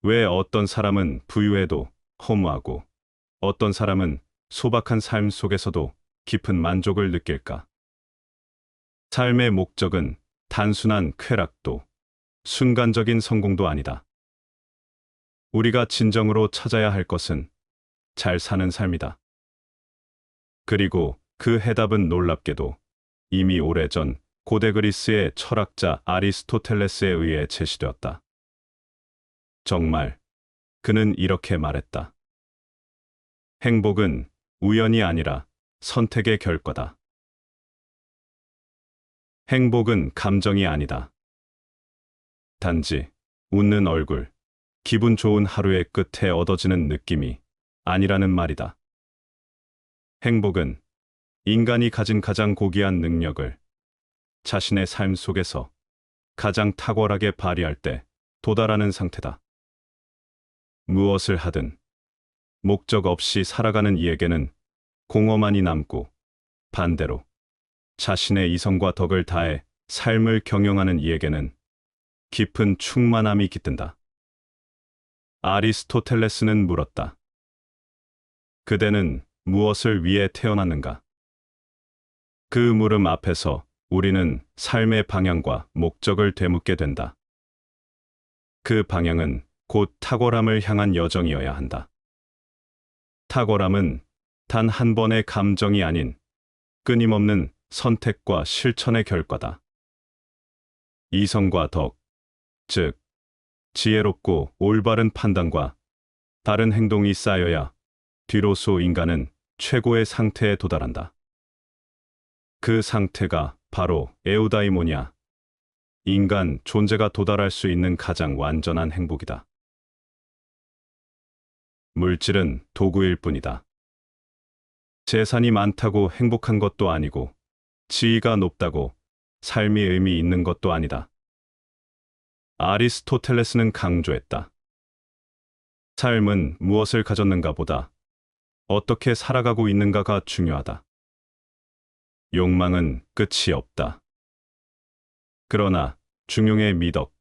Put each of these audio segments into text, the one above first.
왜 어떤 사람은 부유해도 허무하고 어떤 사람은 소박한 삶 속에서도 깊은 만족을 느낄까? 삶의 목적은 단순한 쾌락도 순간적인 성공도 아니다. 우리가 진정으로 찾아야 할 것은 잘 사는 삶이다. 그리고 그 해답은 놀랍게도 이미 오래전 고대 그리스의 철학자 아리스토텔레스에 의해 제시되었다. 정말 그는 이렇게 말했다. 행복은 우연이 아니라 선택의 결과다. 행복은 감정이 아니다. 단지 웃는 얼굴, 기분 좋은 하루의 끝에 얻어지는 느낌이 아니라는 말이다. 행복은 인간이 가진 가장 고귀한 능력을 자신의 삶 속에서 가장 탁월하게 발휘할 때 도달하는 상태다. 무엇을 하든 목적 없이 살아가는 이에게는 공허만이 남고, 반대로 자신의 이성과 덕을 다해 삶을 경영하는 이에게는 깊은 충만함이 깃든다. 아리스토텔레스는 물었다. 그대는 무엇을 위해 태어났는가? 그 물음 앞에서 우리는 삶의 방향과 목적을 되묻게 된다. 그 방향은 곧 탁월함을 향한 여정이어야 한다. 탁월함은 단 한 번의 감정이 아닌 끊임없는 선택과 실천의 결과다. 이성과 덕, 즉, 지혜롭고 올바른 판단과 다른 행동이 쌓여야 비로소 인간은 최고의 상태에 도달한다. 그 상태가 바로 에우다이모니아, 인간 존재가 도달할 수 있는 가장 완전한 행복이다. 물질은 도구일 뿐이다. 재산이 많다고 행복한 것도 아니고, 지위가 높다고 삶이 의미 있는 것도 아니다. 아리스토텔레스는 강조했다. 삶은 무엇을 가졌는가 보다 어떻게 살아가고 있는가가 중요하다. 욕망은 끝이 없다. 그러나 중용의 미덕,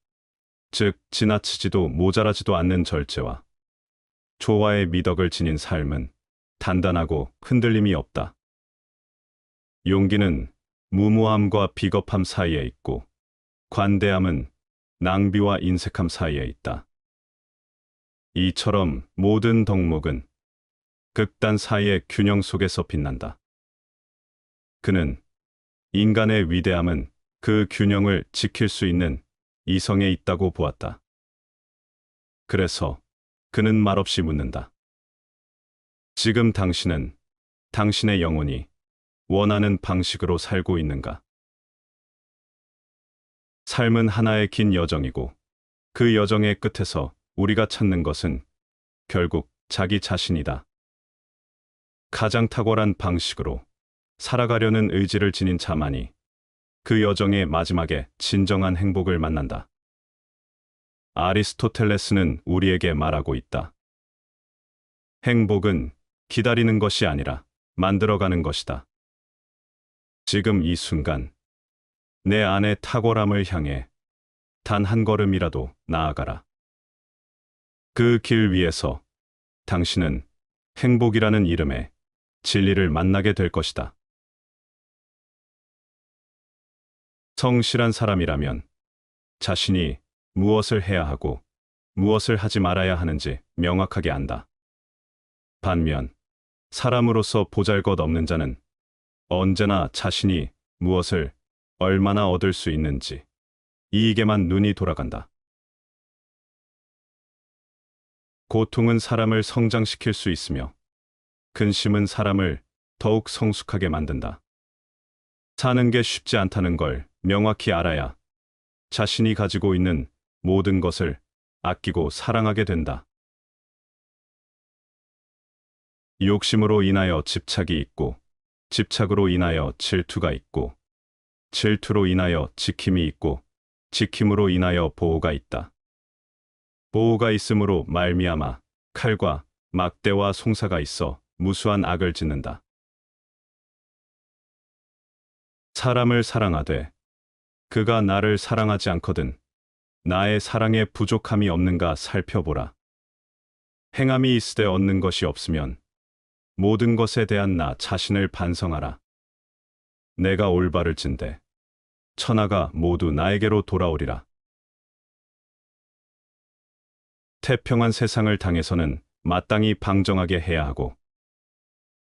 즉 지나치지도 모자라지도 않는 절제와 조화의 미덕을 지닌 삶은 단단하고 흔들림이 없다. 용기는 무모함과 비겁함 사이에 있고, 관대함은 낭비와 인색함 사이에 있다. 이처럼 모든 덕목은 극단 사이의 균형 속에서 빛난다. 그는 인간의 위대함은 그 균형을 지킬 수 있는 이성에 있다고 보았다. 그래서 그는 말없이 묻는다. 지금 당신은 당신의 영혼이 원하는 방식으로 살고 있는가? 삶은 하나의 긴 여정이고, 그 여정의 끝에서 우리가 찾는 것은 결국 자기 자신이다. 가장 탁월한 방식으로 살아가려는 의지를 지닌 자만이 그 여정의 마지막에 진정한 행복을 만난다. 아리스토텔레스는 우리에게 말하고 있다. 행복은 기다리는 것이 아니라 만들어가는 것이다. 지금 이 순간, 내 안의 탁월함을 향해 단 한 걸음이라도 나아가라. 그 길 위에서 당신은 행복이라는 이름의 진리를 만나게 될 것이다. 성실한 사람이라면 자신이 무엇을 해야 하고 무엇을 하지 말아야 하는지 명확하게 안다. 반면 사람으로서 보잘것없는 자는 언제나 자신이 무엇을 얼마나 얻을 수 있는지 이익에만 눈이 돌아간다. 고통은 사람을 성장시킬 수 있으며 근심은 사람을 더욱 성숙하게 만든다. 사는 게 쉽지 않다는 걸 명확히 알아야 자신이 가지고 있는 모든 것을 아끼고 사랑하게 된다. 욕심으로 인하여 집착이 있고, 집착으로 인하여 질투가 있고, 질투로 인하여 지킴이 있고, 지킴으로 인하여 보호가 있다. 보호가 있음으로 말미암아 칼과 막대와 송사가 있어 무수한 악을 짓는다. 사람을 사랑하되 그가 나를 사랑하지 않거든 나의 사랑에 부족함이 없는가 살펴보라. 행함이 있으되 얻는 것이 없으면 모든 것에 대한 나 자신을 반성하라. 내가 올바를진대 천하가 모두 나에게로 돌아오리라. 태평한 세상을 당해서는 마땅히 방정하게 해야 하고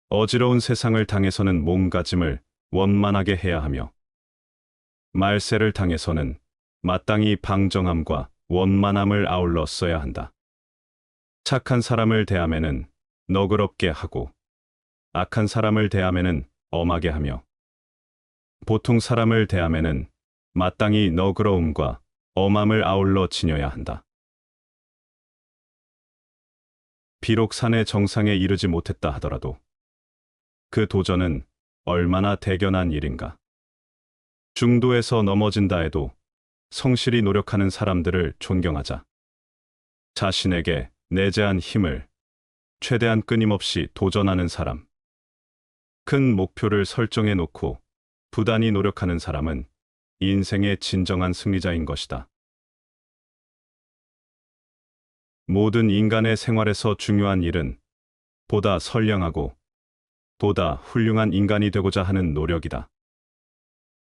어지러운 세상을 당해서는 몸가짐을 원만하게 해야 하며 말세를 당해서는 마땅히 방정함과 원만함을 아울러 써야 한다. 착한 사람을 대하면은 너그럽게 하고 악한 사람을 대하면은 엄하게 하며 보통 사람을 대하면은 마땅히 너그러움과 엄함을 아울러 지녀야 한다. 비록 산의 정상에 이르지 못했다 하더라도 그 도전은 얼마나 대견한 일인가. 중도에서 넘어진다 해도 성실히 노력하는 사람들을 존경하자. 자신에게 내재한 힘을 최대한 끊임없이 도전하는 사람. 큰 목표를 설정해 놓고 부단히 노력하는 사람은 인생의 진정한 승리자인 것이다. 모든 인간의 생활에서 중요한 일은 보다 선량하고 보다 훌륭한 인간이 되고자 하는 노력이다.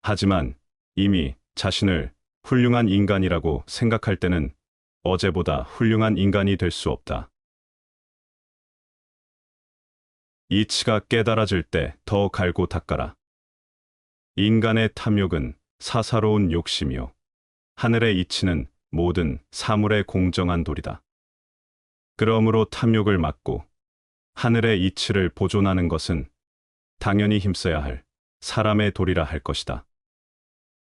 하지만 이미 자신을 훌륭한 인간이라고 생각할 때는 어제보다 훌륭한 인간이 될 수 없다. 이치가 깨달아질 때 더 갈고 닦아라. 인간의 탐욕은 사사로운 욕심이요. 하늘의 이치는 모든 사물의 공정한 도리다. 그러므로 탐욕을 막고 하늘의 이치를 보존하는 것은 당연히 힘써야 할 사람의 도리라 할 것이다.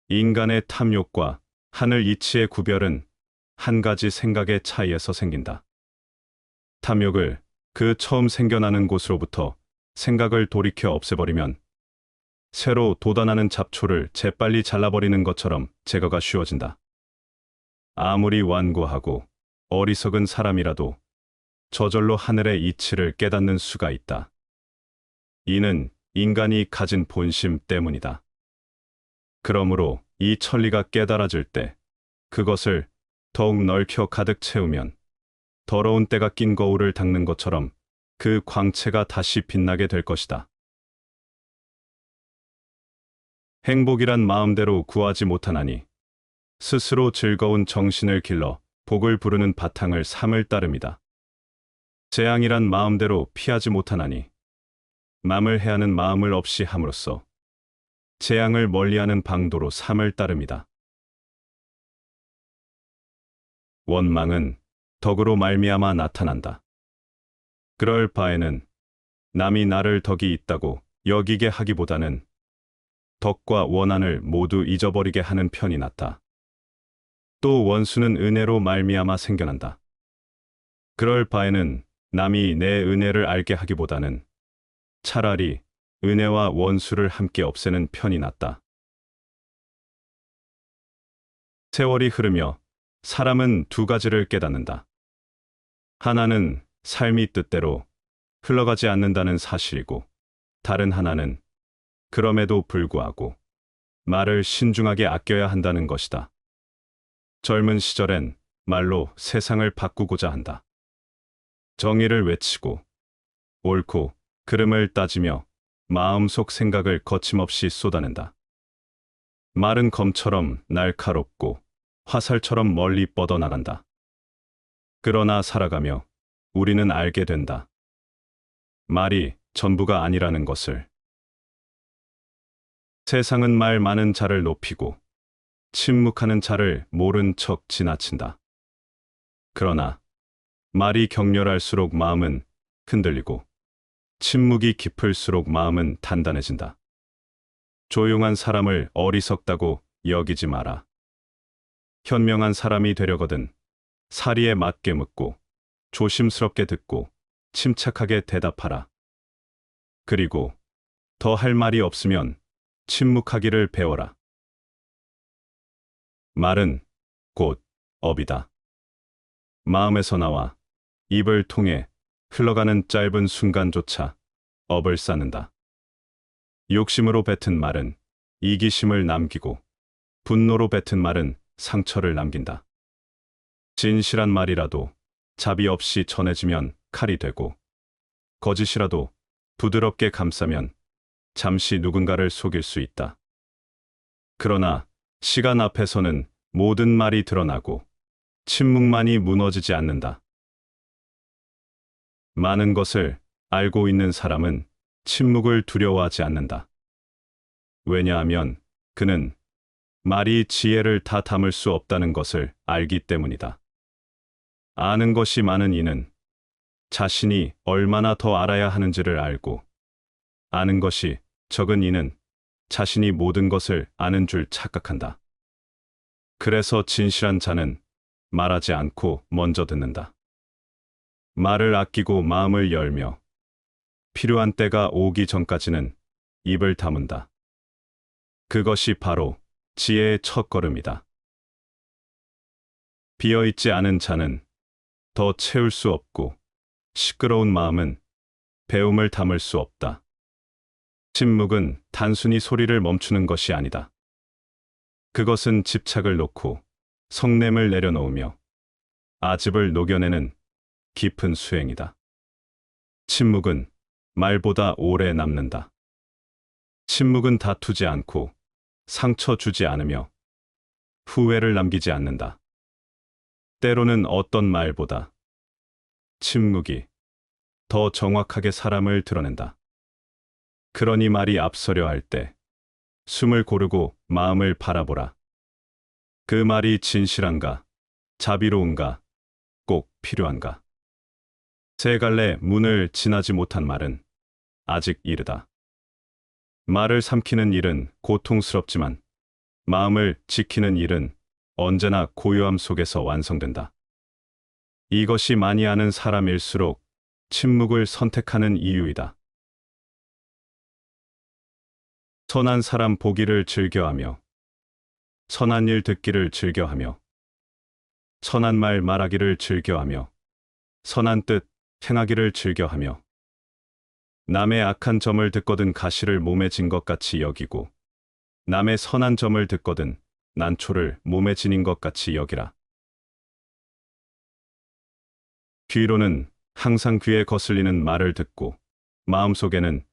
인간의 탐욕과 하늘 이치의 구별은 한 가지 생각의 차이에서 생긴다. 탐욕을 그 처음 생겨나는 곳으로부터 생각을 돌이켜 없애버리면 새로 돋아나는 잡초를 재빨리 잘라버리는 것처럼 제거가 쉬워진다. 아무리 완고하고 어리석은 사람이라도 저절로 하늘의 이치를 깨닫는 수가 있다. 이는 인간이 가진 본심 때문이다. 그러므로 이 천리가 깨달아질 때 그것을 더욱 넓혀 가득 채우면 더러운 때가 낀 거울을 닦는 것처럼 그 광채가 다시 빛나게 될 것이다. 행복이란 마음대로 구하지 못하나니 스스로 즐거운 정신을 길러 복을 부르는 바탕을 삶을 따름이다. 재앙이란 마음대로 피하지 못하나니 남을 해하는 마음을 없이 함으로써 재앙을 멀리하는 방도로 삶을 따름이다. 원망은 덕으로 말미암아 나타난다. 그럴 바에는 남이 나를 덕이 있다고 여기게 하기보다는 덕과 원한을 모두 잊어버리게 하는 편이 낫다. 또 원수는 은혜로 말미암아 생겨난다. 그럴 바에는 남이 내 은혜를 알게 하기보다는 차라리 은혜와 원수를 함께 없애는 편이 낫다. 세월이 흐르며 사람은 두 가지를 깨닫는다. 하나는 삶이 뜻대로 흘러가지 않는다는 사실이고 다른 하나는 그럼에도 불구하고 말을 신중하게 아껴야 한다는 것이다. 젊은 시절엔 말로 세상을 바꾸고자 한다. 정의를 외치고 옳고 그름을 따지며 마음속 생각을 거침없이 쏟아낸다. 말은 검처럼 날카롭고 화살처럼 멀리 뻗어나간다. 그러나 살아가며 우리는 알게 된다. 말이 전부가 아니라는 것을. 세상은 말 많은 자를 높이고 침묵하는 자를 모른 척 지나친다. 그러나 말이 격렬할수록 마음은 흔들리고 침묵이 깊을수록 마음은 단단해진다. 조용한 사람을 어리석다고 여기지 마라. 현명한 사람이 되려거든 사리에 맞게 묻고 조심스럽게 듣고 침착하게 대답하라. 그리고 더 할 말이 없으면 침묵하기를 배워라. 말은 곧 업이다. 마음에서 나와 입을 통해 흘러가는 짧은 순간조차 업을 쌓는다. 욕심으로 뱉은 말은 이기심을 남기고 분노로 뱉은 말은 상처를 남긴다. 진실한 말이라도 자비 없이 전해지면 칼이 되고, 거짓이라도 부드럽게 감싸면 잠시 누군가를 속일 수 있다. 그러나 시간 앞에서는 모든 말이 드러나고 침묵만이 무너지지 않는다. 많은 것을 알고 있는 사람은 침묵을 두려워하지 않는다. 왜냐하면 그는 말이 지혜를 다 담을 수 없다는 것을 알기 때문이다. 아는 것이 많은 이는 자신이 얼마나 더 알아야 하는지를 알고, 아는 것이 적은 이는 자신이 모든 것을 아는 줄 착각한다. 그래서 진실한 자는 말하지 않고 먼저 듣는다. 말을 아끼고 마음을 열며 필요한 때가 오기 전까지는 입을 다문다. 그것이 바로 지혜의 첫걸음이다. 비어있지 않은 잔은 더 채울 수 없고, 시끄러운 마음은 배움을 담을 수 없다. 침묵은 단순히 소리를 멈추는 것이 아니다. 그것은 집착을 놓고 성냄을 내려놓으며 아집을 녹여내는 깊은 수행이다. 침묵은 말보다 오래 남는다. 침묵은 다투지 않고 상처 주지 않으며 후회를 남기지 않는다. 때로는 어떤 말보다 침묵이 더 정확하게 사람을 드러낸다. 그러니 말이 앞서려 할 때 숨을 고르고 마음을 바라보라. 그 말이 진실한가, 자비로운가, 꼭 필요한가. 세 갈래 문을 지나지 못한 말은 아직 이르다. 말을 삼키는 일은 고통스럽지만 마음을 지키는 일은 언제나 고요함 속에서 완성된다. 이것이 많이 아는 사람일수록 침묵을 선택하는 이유이다. 선한 사람 보기를 즐겨하며, 선한 일 듣기를 즐겨하며, 선한 말 말하기를 즐겨하며, 선한 뜻 행하기를 즐겨하며, 남의 악한 점을 듣거든 가시를 몸에 진 것 같이 여기고, 남의 선한 점을 듣거든 난초를 몸에 지닌 것 같이 여기라. 귀로는 항상 귀에 거슬리는 말을 듣고, 마음속에는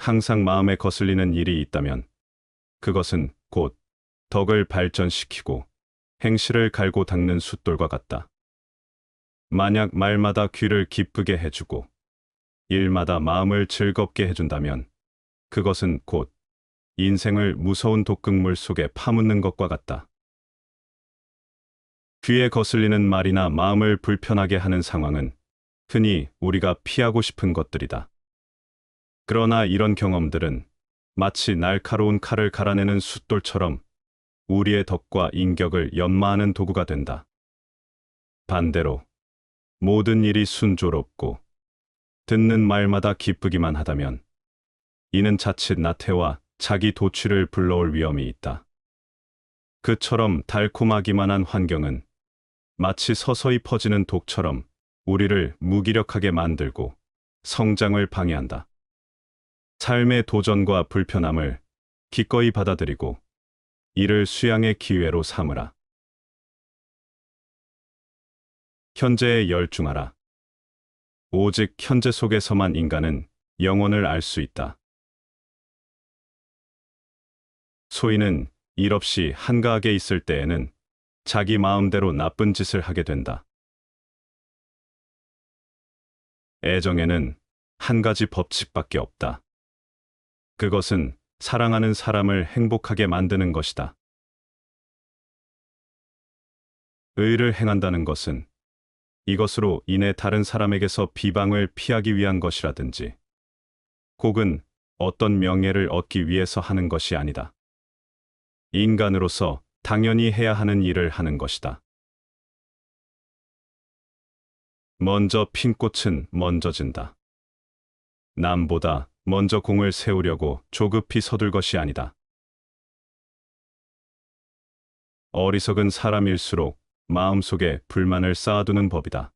항상 마음에 거슬리는 일이 있다면 그것은 곧 덕을 발전시키고 행실을 갈고 닦는 숫돌과 같다. 만약 말마다 귀를 기쁘게 해주고 일마다 마음을 즐겁게 해준다면 그것은 곧 인생을 무서운 독극물 속에 파묻는 것과 같다. 귀에 거슬리는 말이나 마음을 불편하게 하는 상황은 흔히 우리가 피하고 싶은 것들이다. 그러나 이런 경험들은 마치 날카로운 칼을 갈아내는 숫돌처럼 우리의 덕과 인격을 연마하는 도구가 된다. 반대로 모든 일이 순조롭고 듣는 말마다 기쁘기만 하다면 이는 자칫 나태와 자기 도취를 불러올 위험이 있다. 그처럼 달콤하기만 한 환경은 마치 서서히 퍼지는 독처럼 우리를 무기력하게 만들고 성장을 방해한다. 삶의 도전과 불편함을 기꺼이 받아들이고 이를 수양의 기회로 삼으라. 현재에 열중하라. 오직 현재 속에서만 인간은 영혼을 알 수 있다. 소인은 일 없이 한가하게 있을 때에는 자기 마음대로 나쁜 짓을 하게 된다. 애정에는 한 가지 법칙밖에 없다. 그것은 사랑하는 사람을 행복하게 만드는 것이다. 의를 행한다는 것은 이것으로 인해 다른 사람에게서 비방을 피하기 위한 것이라든지 혹은 어떤 명예를 얻기 위해서 하는 것이 아니다. 인간으로서 당연히 해야 하는 일을 하는 것이다. 먼저 핀 꽃은 먼저 진다. 남보다 먼저 공을 세우려고 조급히 서둘 것이 아니다. 어리석은 사람일수록 마음속에 불만을 쌓아두는 법이다.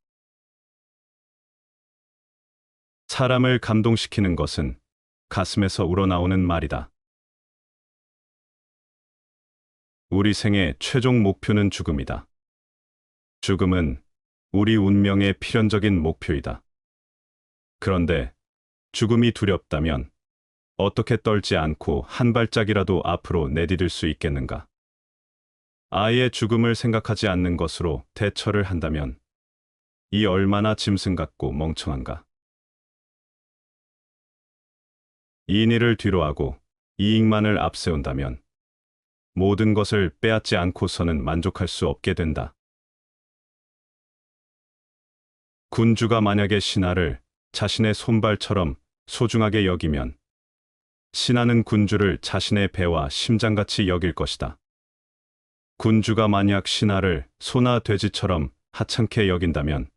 사람을 감동시키는 것은 가슴에서 우러나오는 말이다. 우리 생의 최종 목표는 죽음이다. 죽음은 우리 운명의 필연적인 목표이다. 그런데 죽음이 두렵다면 어떻게 떨지 않고 한 발짝이라도 앞으로 내디딜 수 있겠는가? 아예 죽음을 생각하지 않는 것으로 대처를 한다면 이 얼마나 짐승 같고 멍청한가? 인의를 뒤로하고 이익만을 앞세운다면 모든 것을 빼앗지 않고서는 만족할 수 없게 된다. 군주가 만약에 신하를 자신의 손발처럼 소중하게 여기면 신하는 군주를 자신의 배와 심장같이 여길 것이다. 군주가 만약 신하를 소나 돼지처럼 하찮게 여긴다면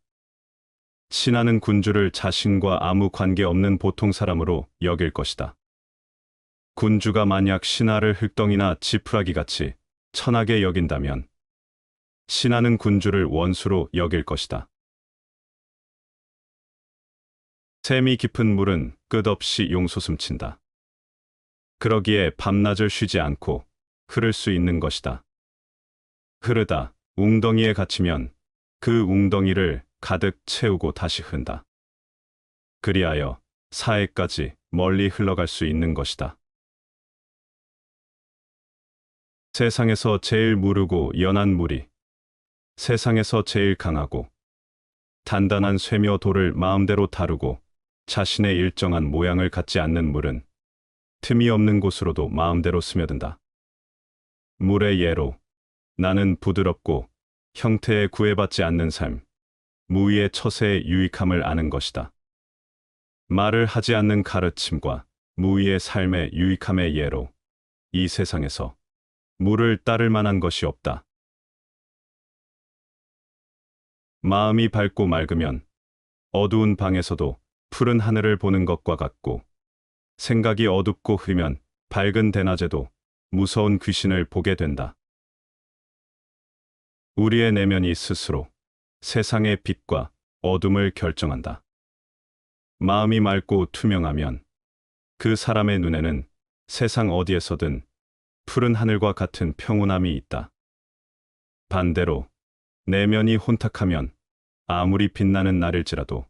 신하는 군주를 자신과 아무 관계없는 보통 사람으로 여길 것이다. 군주가 만약 신하를 흙덩이나 지푸라기같이 천하게 여긴다면 신하는 군주를 원수로 여길 것이다. 샘이 깊은 물은 끝없이 용솟음친다. 그러기에 밤낮을 쉬지 않고 흐를 수 있는 것이다. 흐르다 웅덩이에 갇히면 그 웅덩이를 가득 채우고 다시 흔다. 그리하여 사해까지 멀리 흘러갈 수 있는 것이다. 세상에서 제일 무르고 연한 물이 세상에서 제일 강하고 단단한 쇠며 돌을 마음대로 다루고 자신의 일정한 모양을 갖지 않는 물은 틈이 없는 곳으로도 마음대로 스며든다. 물의 예로 나는 부드럽고 형태에 구애받지 않는 삶, 무의의 처세의 유익함을 아는 것이다. 말을 하지 않는 가르침과 무의의 삶의 유익함의 예로 이 세상에서 물을 따를 만한 것이 없다. 마음이 밝고 맑으면 어두운 방에서도 푸른 하늘을 보는 것과 같고 생각이 어둡고 흐리면 밝은 대낮에도 무서운 귀신을 보게 된다. 우리의 내면이 스스로 세상의 빛과 어둠을 결정한다. 마음이 맑고 투명하면 그 사람의 눈에는 세상 어디에서든 푸른 하늘과 같은 평온함이 있다. 반대로 내면이 혼탁하면 아무리 빛나는 날일지라도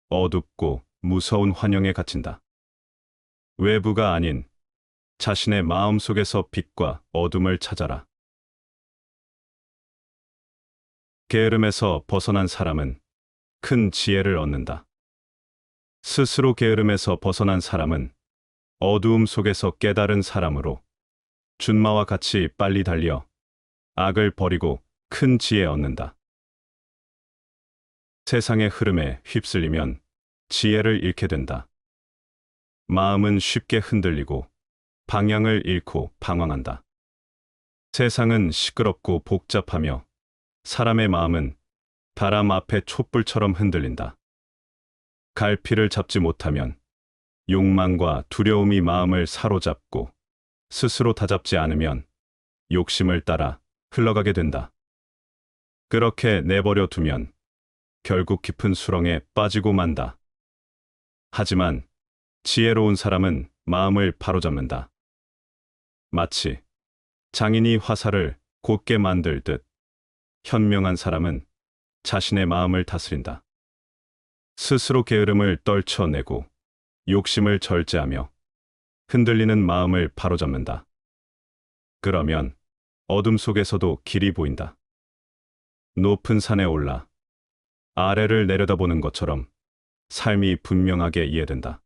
어둡고 무서운 환영에 갇힌다. 외부가 아닌 자신의 마음 속에서 빛과 어둠을 찾아라. 게으름에서 벗어난 사람은 큰 지혜를 얻는다. 스스로 게으름에서 벗어난 사람은 어두움 속에서 깨달은 사람으로 준마와 같이 빨리 달려 악을 버리고 큰 지혜 얻는다. 세상의 흐름에 휩쓸리면 지혜를 잃게 된다. 마음은 쉽게 흔들리고 방향을 잃고 방황한다. 세상은 시끄럽고 복잡하며 사람의 마음은 바람 앞에 촛불처럼 흔들린다. 갈피를 잡지 못하면 욕망과 두려움이 마음을 사로잡고 스스로 다잡지 않으면 욕심을 따라 흘러가게 된다. 그렇게 내버려 두면 결국 깊은 수렁에 빠지고 만다. 하지만 지혜로운 사람은 마음을 바로잡는다. 마치 장인이 화살을 곧게 만들듯 현명한 사람은 자신의 마음을 다스린다. 스스로 게으름을 떨쳐내고 욕심을 절제하며 흔들리는 마음을 바로잡는다. 그러면 어둠 속에서도 길이 보인다. 높은 산에 올라 아래를 내려다보는 것처럼 삶이 분명하게 이해된다.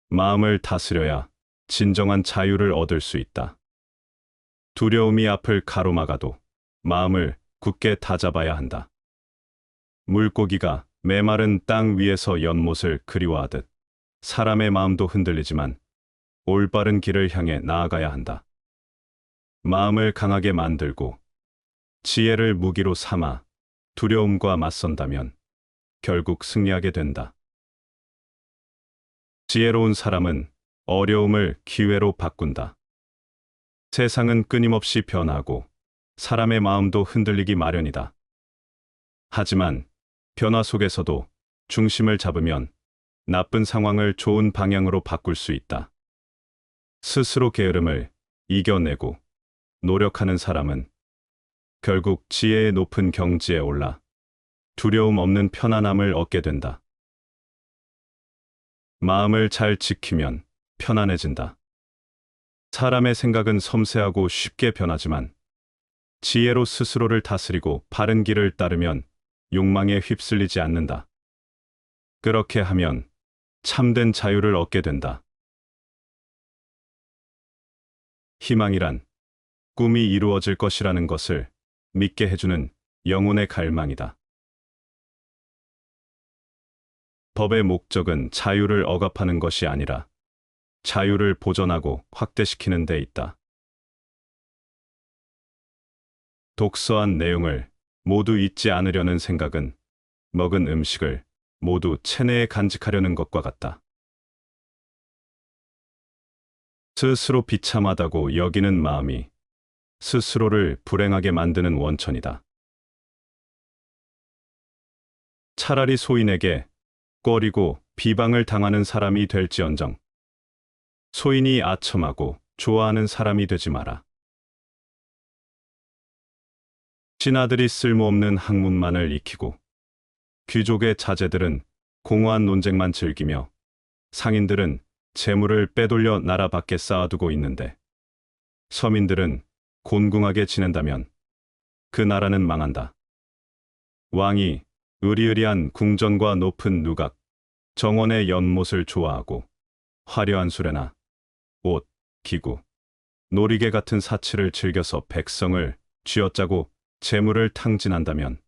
마음을 다스려야 진정한 자유를 얻을 수 있다. 두려움이 앞을 가로막아도 마음을 굳게 다잡아야 한다. 물고기가 메마른 땅 위에서 연못을 그리워하듯 사람의 마음도 흔들리지만 올바른 길을 향해 나아가야 한다. 마음을 강하게 만들고 지혜를 무기로 삼아 두려움과 맞선다면 결국 승리하게 된다. 지혜로운 사람은 어려움을 기회로 바꾼다. 세상은 끊임없이 변하고 사람의 마음도 흔들리기 마련이다. 하지만 변화 속에서도 중심을 잡으면 나쁜 상황을 좋은 방향으로 바꿀 수 있다. 스스로 게으름을 이겨내고 노력하는 사람은 결국 지혜의 높은 경지에 올라 두려움 없는 편안함을 얻게 된다. 마음을 잘 지키면 편안해진다. 사람의 생각은 섬세하고 쉽게 변하지만 지혜로 스스로를 다스리고 바른 길을 따르면 욕망에 휩쓸리지 않는다. 그렇게 하면 참된 자유를 얻게 된다. 희망이란 꿈이 이루어질 것이라는 것을 믿게 해주는 영혼의 갈망이다. 법의 목적은 자유를 억압하는 것이 아니라 자유를 보존하고 확대시키는 데 있다. 독서한 내용을 모두 잊지 않으려는 생각은 먹은 음식을 모두 체내에 간직하려는 것과 같다. 스스로 비참하다고 여기는 마음이 스스로를 불행하게 만드는 원천이다. 차라리 소인에게 꺼리고 비방을 당하는 사람이 될지언정 소인이 아첨하고 좋아하는 사람이 되지 마라. 신하들이 쓸모없는 학문만을 익히고 귀족의 자제들은 공허한 논쟁만 즐기며 상인들은 재물을 빼돌려 나라 밖에 쌓아두고 있는데 서민들은 곤궁하게 지낸다면 그 나라는 망한다. 왕이 으리으리한 궁전과 높은 누각, 정원의 연못을 좋아하고 화려한 수레나 옷, 기구, 놀이개 같은 사치를 즐겨서 백성을 쥐어짜고 재물을 탕진한다면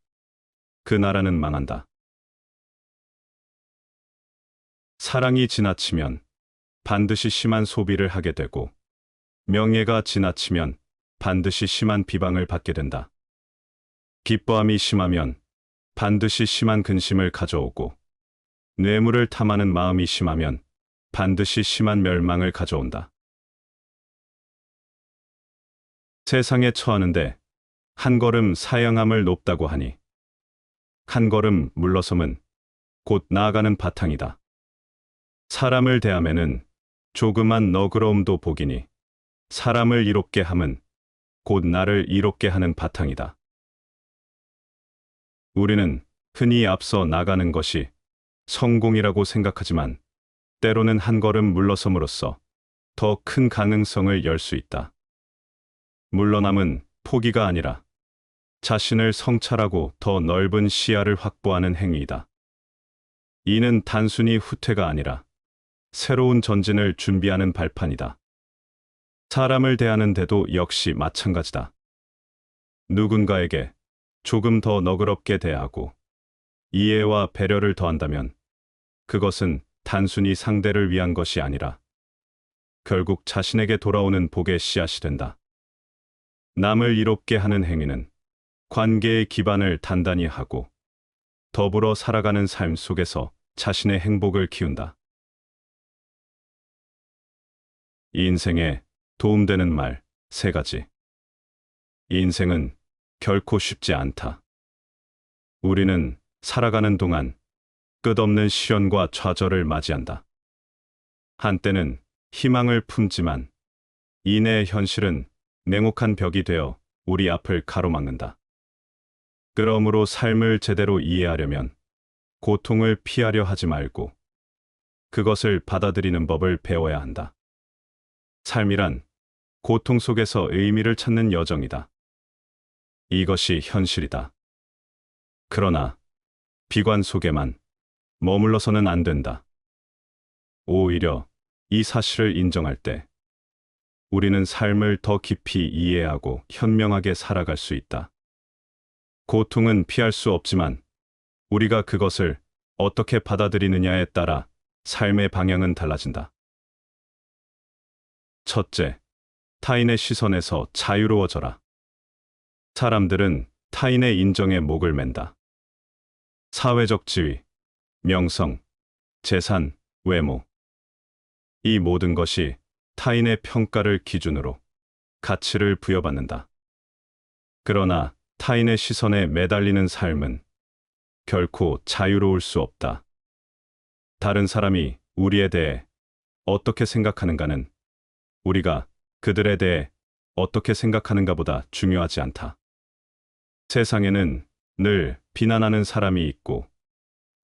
그 나라는 망한다. 사랑이 지나치면 반드시 심한 소비를 하게 되고 명예가 지나치면 반드시 심한 비방을 받게 된다. 기뻐함이 심하면 반드시 심한 근심을 가져오고 뇌물을 탐하는 마음이 심하면 반드시 심한 멸망을 가져온다. 세상에 처하는데 한 걸음 사양함을 높다고 하니 한 걸음 물러섬은 곧 나아가는 바탕이다. 사람을 대함에는 조그만 너그러움도 복이니 사람을 이롭게 함은 곧 나를 이롭게 하는 바탕이다. 우리는 흔히 앞서 나가는 것이 성공이라고 생각하지만 때로는 한 걸음 물러섬으로써 더 큰 가능성을 열 수 있다. 물러남은 포기가 아니라 자신을 성찰하고 더 넓은 시야를 확보하는 행위이다. 이는 단순히 후퇴가 아니라 새로운 전진을 준비하는 발판이다. 사람을 대하는데도 역시 마찬가지다. 누군가에게 조금 더 너그럽게 대하고 이해와 배려를 더한다면 그것은 단순히 상대를 위한 것이 아니라 결국 자신에게 돌아오는 복의 씨앗이 된다. 남을 이롭게 하는 행위는 관계의 기반을 단단히 하고 더불어 살아가는 삶 속에서 자신의 행복을 키운다. 이 인생에 도움되는 말 3가지. 인생은 결코 쉽지 않다. 우리는 살아가는 동안 끝없는 시련과 좌절을 맞이한다. 한때는 희망을 품지만 이내의 현실은 냉혹한 벽이 되어 우리 앞을 가로막는다. 그러므로 삶을 제대로 이해하려면 고통을 피하려 하지 말고 그것을 받아들이는 법을 배워야 한다. 삶이란 고통 속에서 의미를 찾는 여정이다. 이것이 현실이다. 그러나 비관 속에만 머물러서는 안 된다. 오히려 이 사실을 인정할 때 우리는 삶을 더 깊이 이해하고 현명하게 살아갈 수 있다. 고통은 피할 수 없지만 우리가 그것을 어떻게 받아들이느냐에 따라 삶의 방향은 달라진다. 첫째, 타인의 시선에서 자유로워져라. 사람들은 타인의 인정에 목을 맨다. 사회적 지위, 명성, 재산, 외모. 이 모든 것이 타인의 평가를 기준으로 가치를 부여받는다. 그러나 타인의 시선에 매달리는 삶은 결코 자유로울 수 없다. 다른 사람이 우리에 대해 어떻게 생각하는가는 우리가 그들에 대해 어떻게 생각하는가보다 중요하지 않다. 세상에는 늘 비난하는 사람이 있고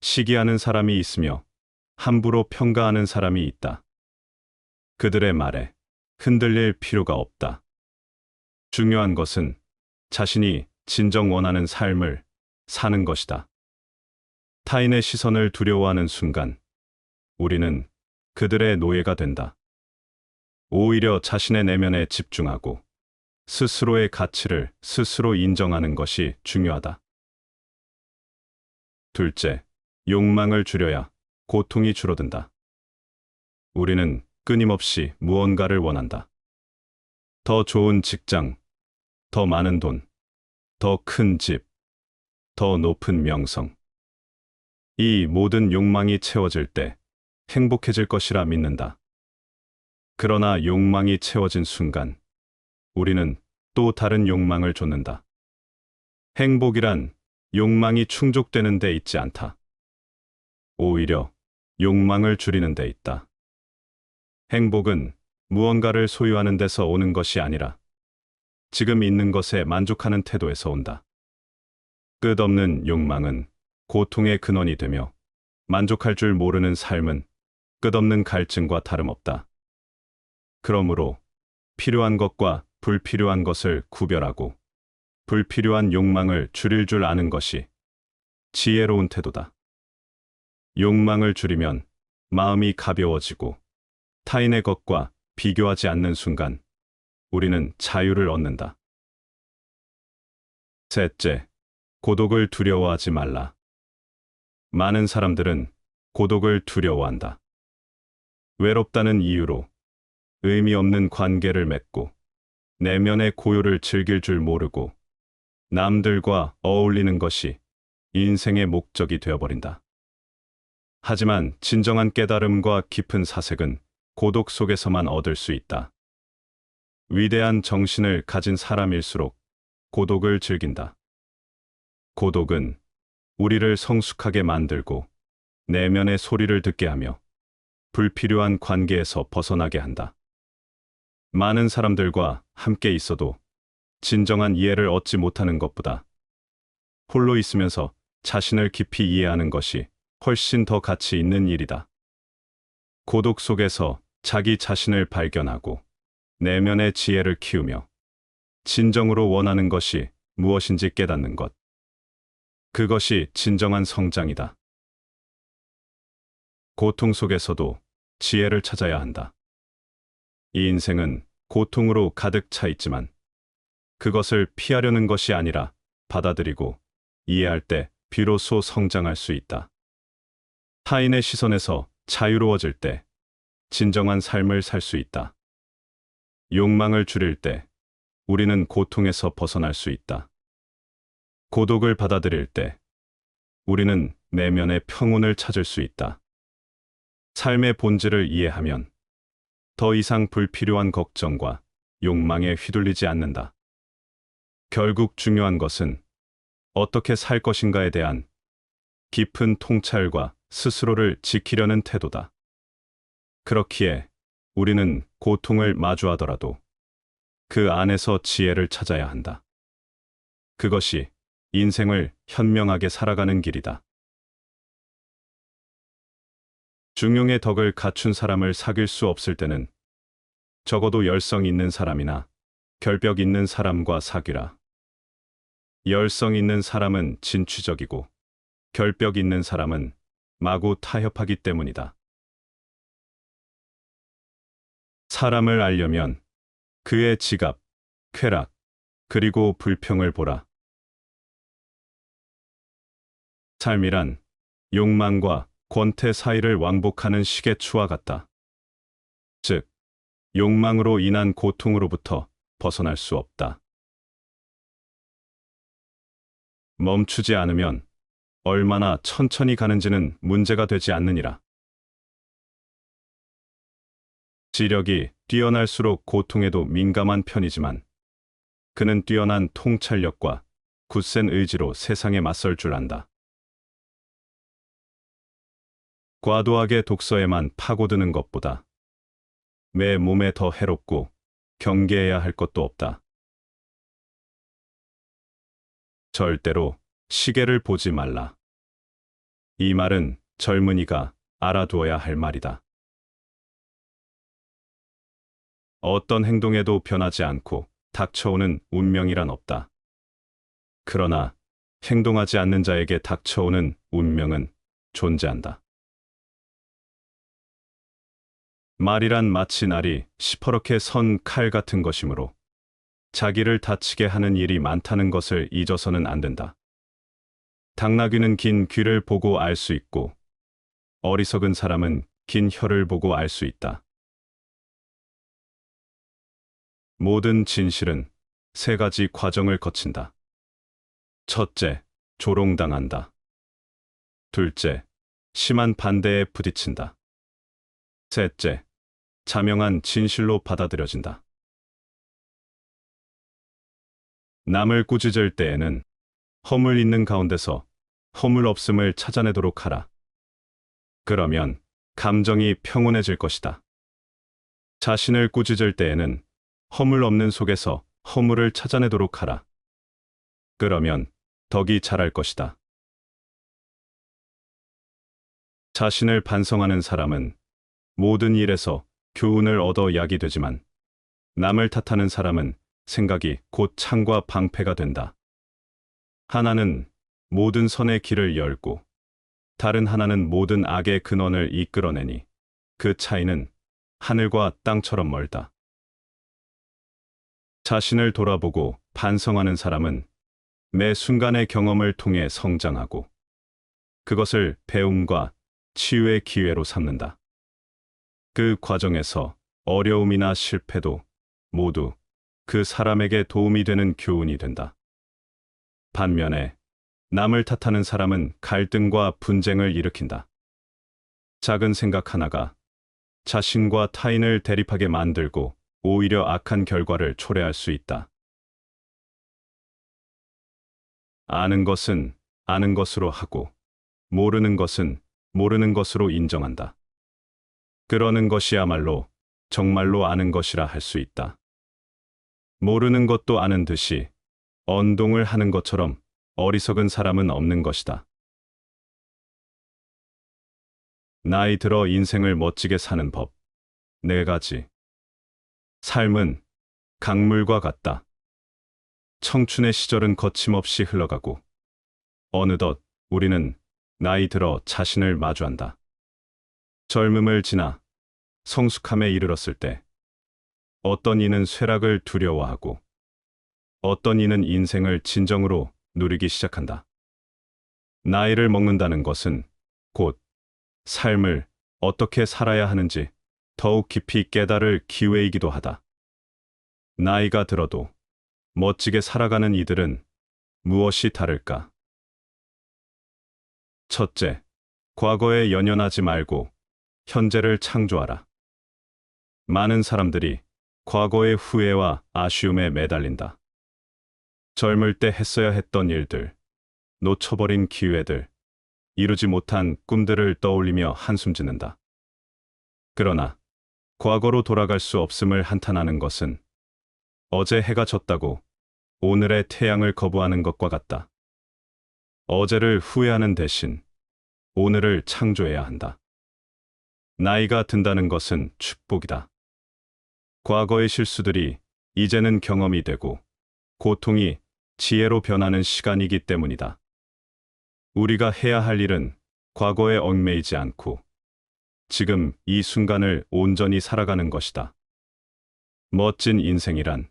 시기하는 사람이 있으며 함부로 평가하는 사람이 있다. 그들의 말에 흔들릴 필요가 없다. 중요한 것은 자신이 진정 원하는 삶을 사는 것이다. 타인의 시선을 두려워하는 순간 우리는 그들의 노예가 된다. 오히려 자신의 내면에 집중하고 스스로의 가치를 스스로 인정하는 것이 중요하다. 둘째, 욕망을 줄여야 고통이 줄어든다. 우리는 끊임없이 무언가를 원한다. 더 좋은 직장, 더 많은 돈, 더 큰 집, 더 높은 명성. 이 모든 욕망이 채워질 때 행복해질 것이라 믿는다. 그러나 욕망이 채워진 순간 우리는 또 다른 욕망을 좇는다. 행복이란 욕망이 충족되는 데 있지 않다. 오히려 욕망을 줄이는 데 있다. 행복은 무언가를 소유하는 데서 오는 것이 아니라 지금 있는 것에 만족하는 태도에서 온다. 끝없는 욕망은 고통의 근원이 되며 만족할 줄 모르는 삶은 끝없는 갈증과 다름없다. 그러므로 필요한 것과 불필요한 것을 구별하고 불필요한 욕망을 줄일 줄 아는 것이 지혜로운 태도다. 욕망을 줄이면 마음이 가벼워지고 타인의 것과 비교하지 않는 순간 우리는 자유를 얻는다. 셋째, 고독을 두려워하지 말라. 많은 사람들은 고독을 두려워한다. 외롭다는 이유로 의미 없는 관계를 맺고 내면의 고요를 즐길 줄 모르고 남들과 어울리는 것이 인생의 목적이 되어버린다. 하지만 진정한 깨달음과 깊은 사색은 고독 속에서만 얻을 수 있다. 위대한 정신을 가진 사람일수록 고독을 즐긴다. 고독은 우리를 성숙하게 만들고 내면의 소리를 듣게 하며 불필요한 관계에서 벗어나게 한다. 많은 사람들과 함께 있어도 진정한 이해를 얻지 못하는 것보다 홀로 있으면서 자신을 깊이 이해하는 것이 훨씬 더 가치 있는 일이다. 고독 속에서 자기 자신을 발견하고 내면의 지혜를 키우며 진정으로 원하는 것이 무엇인지 깨닫는 것. 그것이 진정한 성장이다. 고통 속에서도 지혜를 찾아야 한다. 이 인생은 고통으로 가득 차 있지만 그것을 피하려는 것이 아니라 받아들이고 이해할 때 비로소 성장할 수 있다. 타인의 시선에서 자유로워질 때 진정한 삶을 살 수 있다. 욕망을 줄일 때 우리는 고통에서 벗어날 수 있다. 고독을 받아들일 때 우리는 내면의 평온을 찾을 수 있다. 삶의 본질을 이해하면 더 이상 불필요한 걱정과 욕망에 휘둘리지 않는다. 결국 중요한 것은 어떻게 살 것인가에 대한 깊은 통찰과 스스로를 지키려는 태도다. 그렇기에 우리는 고통을 마주하더라도 그 안에서 지혜를 찾아야 한다. 그것이 인생을 현명하게 살아가는 길이다. 중용의 덕을 갖춘 사람을 사귈 수 없을 때는 적어도 열성 있는 사람이나 결벽 있는 사람과 사귀라. 열성 있는 사람은 진취적이고 결벽 있는 사람은 마구 타협하기 때문이다. 사람을 알려면 그의 지갑, 쾌락, 그리고 불평을 보라. 삶이란 욕망과 권태 사이를 왕복하는 시계추와 같다. 즉, 욕망으로 인한 고통으로부터 벗어날 수 없다. 멈추지 않으면 얼마나 천천히 가는지는 문제가 되지 않느니라. 지력이 뛰어날수록 고통에도 민감한 편이지만 그는 뛰어난 통찰력과 굳센 의지로 세상에 맞설 줄 안다. 과도하게 독서에만 파고드는 것보다 내 몸에 더 해롭고 경계해야 할 것도 없다. 절대로 시계를 보지 말라. 이 말은 젊은이가 알아두어야 할 말이다. 어떤 행동에도 변하지 않고 닥쳐오는 운명이란 없다. 그러나 행동하지 않는 자에게 닥쳐오는 운명은 존재한다. 말이란 마치 날이 시퍼렇게 선 칼 같은 것이므로 자기를 다치게 하는 일이 많다는 것을 잊어서는 안 된다. 당나귀는 긴 귀를 보고 알 수 있고 어리석은 사람은 긴 혀를 보고 알 수 있다. 모든 진실은 세 가지 과정을 거친다. 첫째, 조롱당한다. 둘째, 심한 반대에 부딪힌다. 셋째, 자명한 진실로 받아들여진다. 남을 꾸짖을 때에는 허물 있는 가운데서 허물 없음을 찾아내도록 하라. 그러면 감정이 평온해질 것이다. 자신을 꾸짖을 때에는 허물 없는 속에서 허물을 찾아내도록 하라. 그러면 덕이 자랄 것이다. 자신을 반성하는 사람은 모든 일에서 교훈을 얻어 약이 되지만 남을 탓하는 사람은 생각이 곧 창과 방패가 된다. 하나는 모든 선의 길을 열고 다른 하나는 모든 악의 근원을 이끌어내니 그 차이는 하늘과 땅처럼 멀다. 자신을 돌아보고 반성하는 사람은 매 순간의 경험을 통해 성장하고 그것을 배움과 치유의 기회로 삼는다. 그 과정에서 어려움이나 실패도 모두 그 사람에게 도움이 되는 교훈이 된다. 반면에 남을 탓하는 사람은 갈등과 분쟁을 일으킨다. 작은 생각 하나가 자신과 타인을 대립하게 만들고 오히려 악한 결과를 초래할 수 있다. 아는 것은 아는 것으로 하고 모르는 것은 모르는 것으로 인정한다. 그러는 것이야말로 정말로 아는 것이라 할 수 있다. 모르는 것도 아는 듯이 언동을 하는 것처럼 어리석은 사람은 없는 것이다. 나이 들어 인생을 멋지게 사는 법. 4가지. 삶은 강물과 같다. 청춘의 시절은 거침없이 흘러가고 어느덧 우리는 나이 들어 자신을 마주한다. 젊음을 지나 성숙함에 이르렀을 때 어떤 이는 쇠락을 두려워하고 어떤 이는 인생을 진정으로 누리기 시작한다. 나이를 먹는다는 것은 곧 삶을 어떻게 살아야 하는지 더욱 깊이 깨달을 기회이기도 하다. 나이가 들어도 멋지게 살아가는 이들은 무엇이 다를까? 첫째, 과거에 연연하지 말고 현재를 창조하라. 많은 사람들이 과거의 후회와 아쉬움에 매달린다. 젊을 때 했어야 했던 일들, 놓쳐버린 기회들, 이루지 못한 꿈들을 떠올리며 한숨 짓는다. 그러나 과거로 돌아갈 수 없음을 한탄하는 것은 어제 해가 졌다고 오늘의 태양을 거부하는 것과 같다. 어제를 후회하는 대신 오늘을 창조해야 한다. 나이가 든다는 것은 축복이다. 과거의 실수들이 이제는 경험이 되고 고통이 지혜로 변하는 시간이기 때문이다. 우리가 해야 할 일은 과거에 얽매이지 않고 지금 이 순간을 온전히 살아가는 것이다. 멋진 인생이란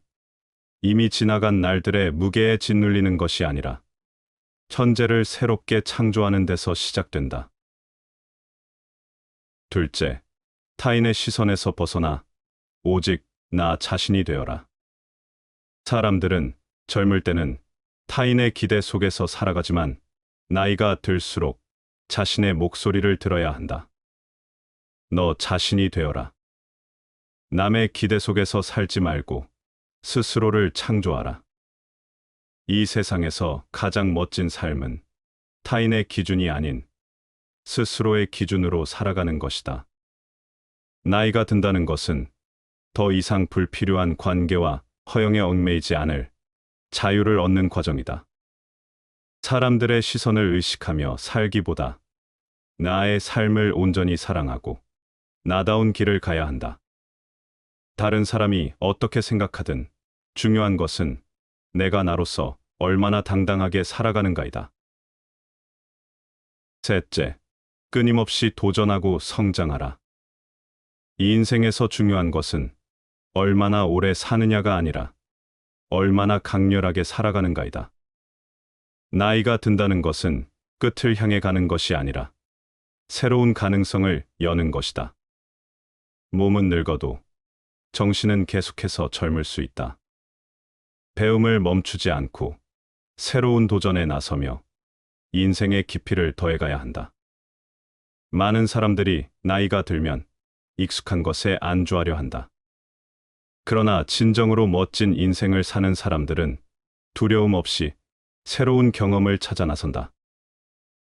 이미 지나간 날들의 무게에 짓눌리는 것이 아니라 현재를 새롭게 창조하는 데서 시작된다. 둘째, 타인의 시선에서 벗어나 오직 나 자신이 되어라. 사람들은 젊을 때는 타인의 기대 속에서 살아가지만 나이가 들수록 자신의 목소리를 들어야 한다. 너 자신이 되어라. 남의 기대 속에서 살지 말고 스스로를 창조하라. 이 세상에서 가장 멋진 삶은 타인의 기준이 아닌 스스로의 기준으로 살아가는 것이다. 나이가 든다는 것은 더 이상 불필요한 관계와 허영에 얽매이지 않을 자유를 얻는 과정이다. 사람들의 시선을 의식하며 살기보다 나의 삶을 온전히 사랑하고 나다운 길을 가야 한다. 다른 사람이 어떻게 생각하든 중요한 것은 내가 나로서 얼마나 당당하게 살아가는가이다. 셋째, 끊임없이 도전하고 성장하라. 이 인생에서 중요한 것은 얼마나 오래 사느냐가 아니라 얼마나 강렬하게 살아가는가이다. 나이가 든다는 것은 끝을 향해 가는 것이 아니라 새로운 가능성을 여는 것이다. 몸은 늙어도 정신은 계속해서 젊을 수 있다. 배움을 멈추지 않고 새로운 도전에 나서며 인생의 깊이를 더해가야 한다. 많은 사람들이 나이가 들면 익숙한 것에 안주하려 한다. 그러나 진정으로 멋진 인생을 사는 사람들은 두려움 없이 새로운 경험을 찾아 나선다.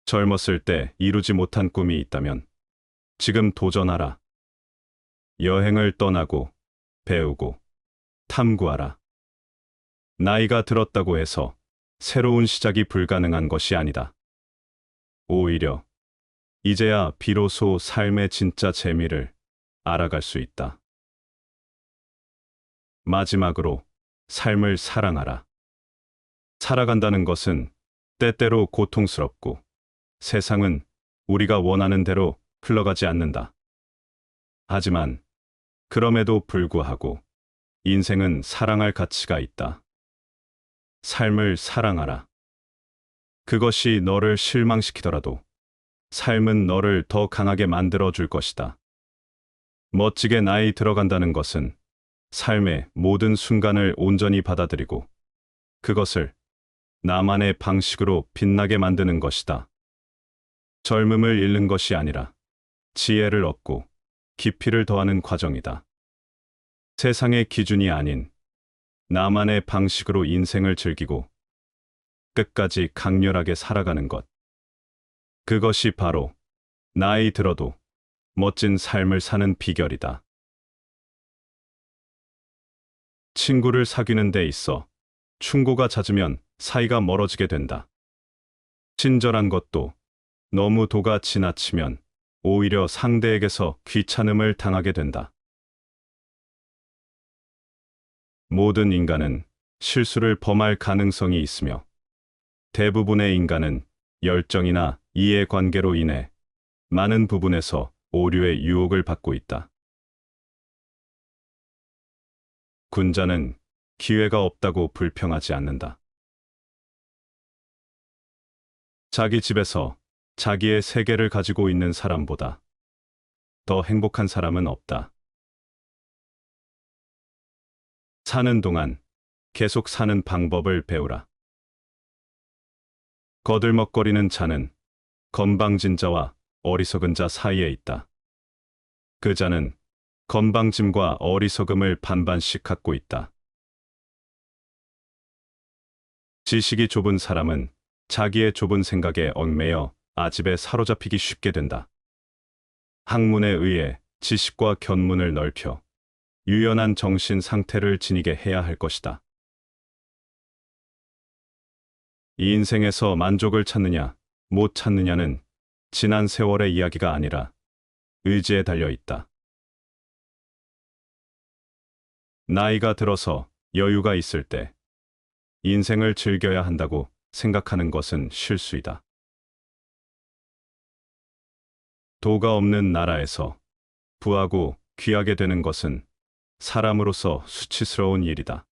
젊었을 때 이루지 못한 꿈이 있다면 지금 도전하라. 여행을 떠나고 배우고 탐구하라. 나이가 들었다고 해서 새로운 시작이 불가능한 것이 아니다. 오히려 이제야 비로소 삶의 진짜 재미를 알아갈 수 있다. 마지막으로 삶을 사랑하라. 살아간다는 것은 때때로 고통스럽고 세상은 우리가 원하는 대로 흘러가지 않는다. 하지만 그럼에도 불구하고 인생은 사랑할 가치가 있다. 삶을 사랑하라. 그것이 너를 실망시키더라도 삶은 너를 더 강하게 만들어 줄 것이다. 멋지게 나이 들어간다는 것은 삶의 모든 순간을 온전히 받아들이고 그것을 나만의 방식으로 빛나게 만드는 것이다. 젊음을 잃는 것이 아니라 지혜를 얻고 깊이를 더하는 과정이다. 세상의 기준이 아닌 나만의 방식으로 인생을 즐기고 끝까지 강렬하게 살아가는 것. 그것이 바로 나이 들어도 멋진 삶을 사는 비결이다. 친구를 사귀는 데 있어 충고가 잦으면 사이가 멀어지게 된다. 친절한 것도 너무 도가 지나치면 오히려 상대에게서 귀찮음을 당하게 된다. 모든 인간은 실수를 범할 가능성이 있으며 대부분의 인간은 열정이나 이해관계로 인해 많은 부분에서 오류의 유혹을 받고 있다. 군자는 기회가 없다고 불평하지 않는다. 자기 집에서 자기의 세계를 가지고 있는 사람보다 더 행복한 사람은 없다. 사는 동안 계속 사는 방법을 배우라. 거들먹거리는 자는 건방진 자와 어리석은 자 사이에 있다. 그 자는 건방짐과 어리석음을 반반씩 갖고 있다. 지식이 좁은 사람은 자기의 좁은 생각에 얽매여 아집에 사로잡히기 쉽게 된다. 학문에 의해 지식과 견문을 넓혀 유연한 정신 상태를 지니게 해야 할 것이다. 이 인생에서 만족을 찾느냐, 못 찾느냐는 지난 세월의 이야기가 아니라 의지에 달려 있다. 나이가 들어서 여유가 있을 때 인생을 즐겨야 한다고 생각하는 것은 실수이다. 도가 없는 나라에서 부하고 귀하게 되는 것은 사람으로서 수치스러운 일이다.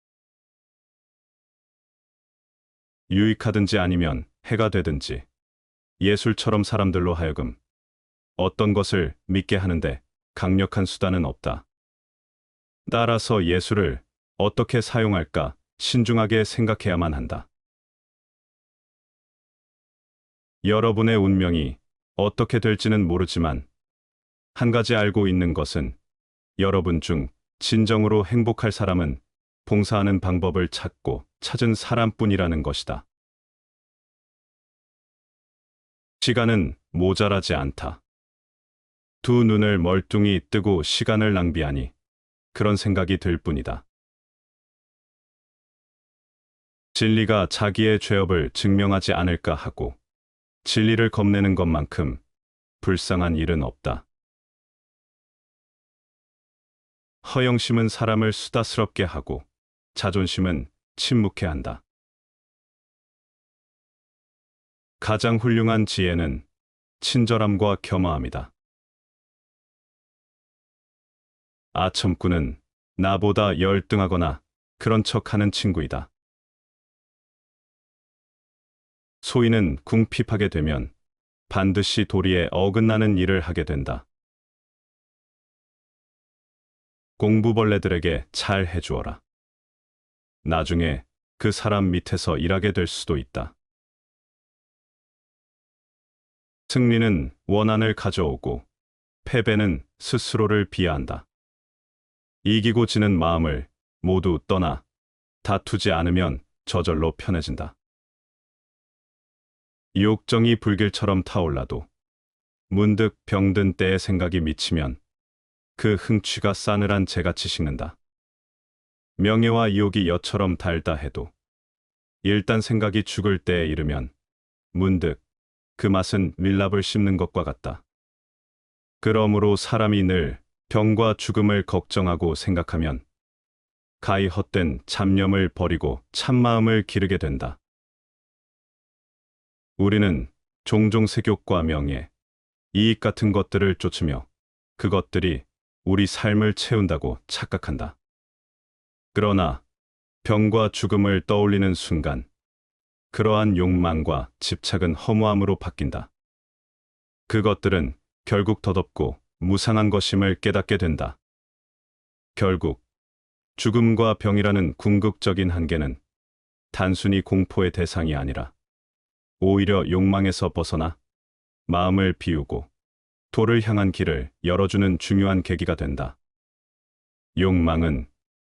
유익하든지 아니면 해가 되든지 예술처럼 사람들로 하여금 어떤 것을 믿게 하는데 강력한 수단은 없다. 따라서 예술을 어떻게 사용할까 신중하게 생각해야만 한다. 여러분의 운명이 어떻게 될지는 모르지만 한 가지 알고 있는 것은 여러분 중 진정으로 행복할 사람은 봉사하는 방법을 찾고 찾은 사람뿐이라는 것이다. 시간은 모자라지 않다. 두 눈을 멀뚱히 뜨고 시간을 낭비하니 그런 생각이 들 뿐이다. 진리가 자기의 죄업을 증명하지 않을까 하고 진리를 겁내는 것만큼 불쌍한 일은 없다. 허영심은 사람을 수다스럽게 하고 자존심은 침묵해 한다. 가장 훌륭한 지혜는 친절함과 겸허함이다. 아첨꾼은 나보다 열등하거나 그런 척하는 친구이다. 소인은 궁핍하게 되면 반드시 도리에 어긋나는 일을 하게 된다. 공부벌레들에게 잘 해주어라. 나중에 그 사람 밑에서 일하게 될 수도 있다. 승리는 원한을 가져오고 패배는 스스로를 비하한다. 이기고 지는 마음을 모두 떠나 다투지 않으면 저절로 편해진다. 욕정이 불길처럼 타올라도 문득 병든 때의 생각이 미치면 그 흥취가 싸늘한 재같이 식는다. 명예와 유혹이 엿처럼 달다 해도 일단 생각이 죽을 때에 이르면 문득 그 맛은 밀랍을 씹는 것과 같다. 그러므로 사람이 늘 병과 죽음을 걱정하고 생각하면 가히 헛된 잡념을 버리고 참마음을 기르게 된다. 우리는 종종 세욕과 명예, 이익 같은 것들을 쫓으며 그것들이 우리 삶을 채운다고 착각한다. 그러나 병과 죽음을 떠올리는 순간 그러한 욕망과 집착은 허무함으로 바뀐다. 그것들은 결국 덧없고 무상한 것임을 깨닫게 된다. 결국 죽음과 병이라는 궁극적인 한계는 단순히 공포의 대상이 아니라 오히려 욕망에서 벗어나 마음을 비우고 도를 향한 길을 열어주는 중요한 계기가 된다. 욕망은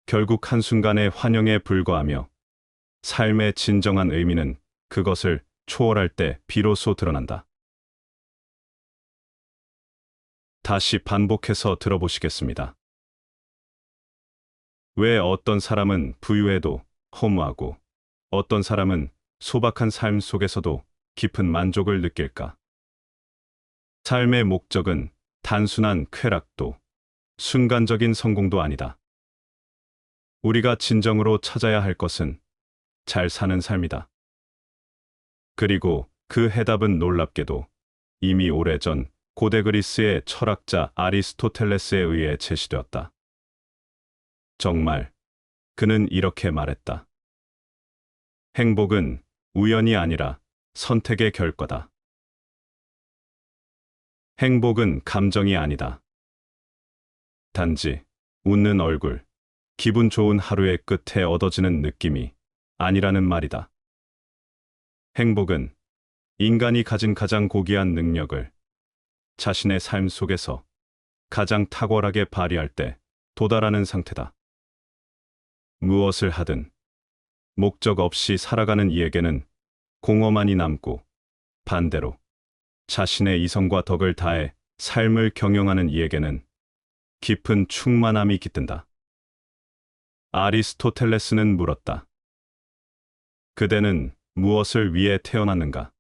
결국 한순간의 환영에 불과하며 삶의 진정한 의미는 그것을 초월할 때 비로소 드러난다. 다시 반복해서 들어보시겠습니다. 왜 어떤 사람은 부유해도 허무하고 어떤 사람은 소박한 삶 속에서도 깊은 만족을 느낄까? 삶의 목적은 단순한 쾌락도 순간적인 성공도 아니다. 우리가 진정으로 찾아야 할 것은 잘 사는 삶이다. 그리고 그 해답은 놀랍게도 이미 오래전 고대 그리스의 철학자 아리스토텔레스에 의해 제시되었다. 정말 그는 이렇게 말했다. 행복은 우연이 아니라 선택의 결과다. 행복은 감정이 아니다. 단지 웃는 얼굴, 기분 좋은 하루의 끝에 얻어지는 느낌이 아니라는 말이다. 행복은 인간이 가진 가장 고귀한 능력을 자신의 삶 속에서 가장 탁월하게 발휘할 때 도달하는 상태다. 무엇을 하든 목적 없이 살아가는 이에게는 공허만이 남고 반대로 자신의 이성과 덕을 다해 삶을 경영하는 이에게는 깊은 충만함이 깃든다. 아리스토텔레스는 물었다. 그대는 무엇을 위해 태어났는가?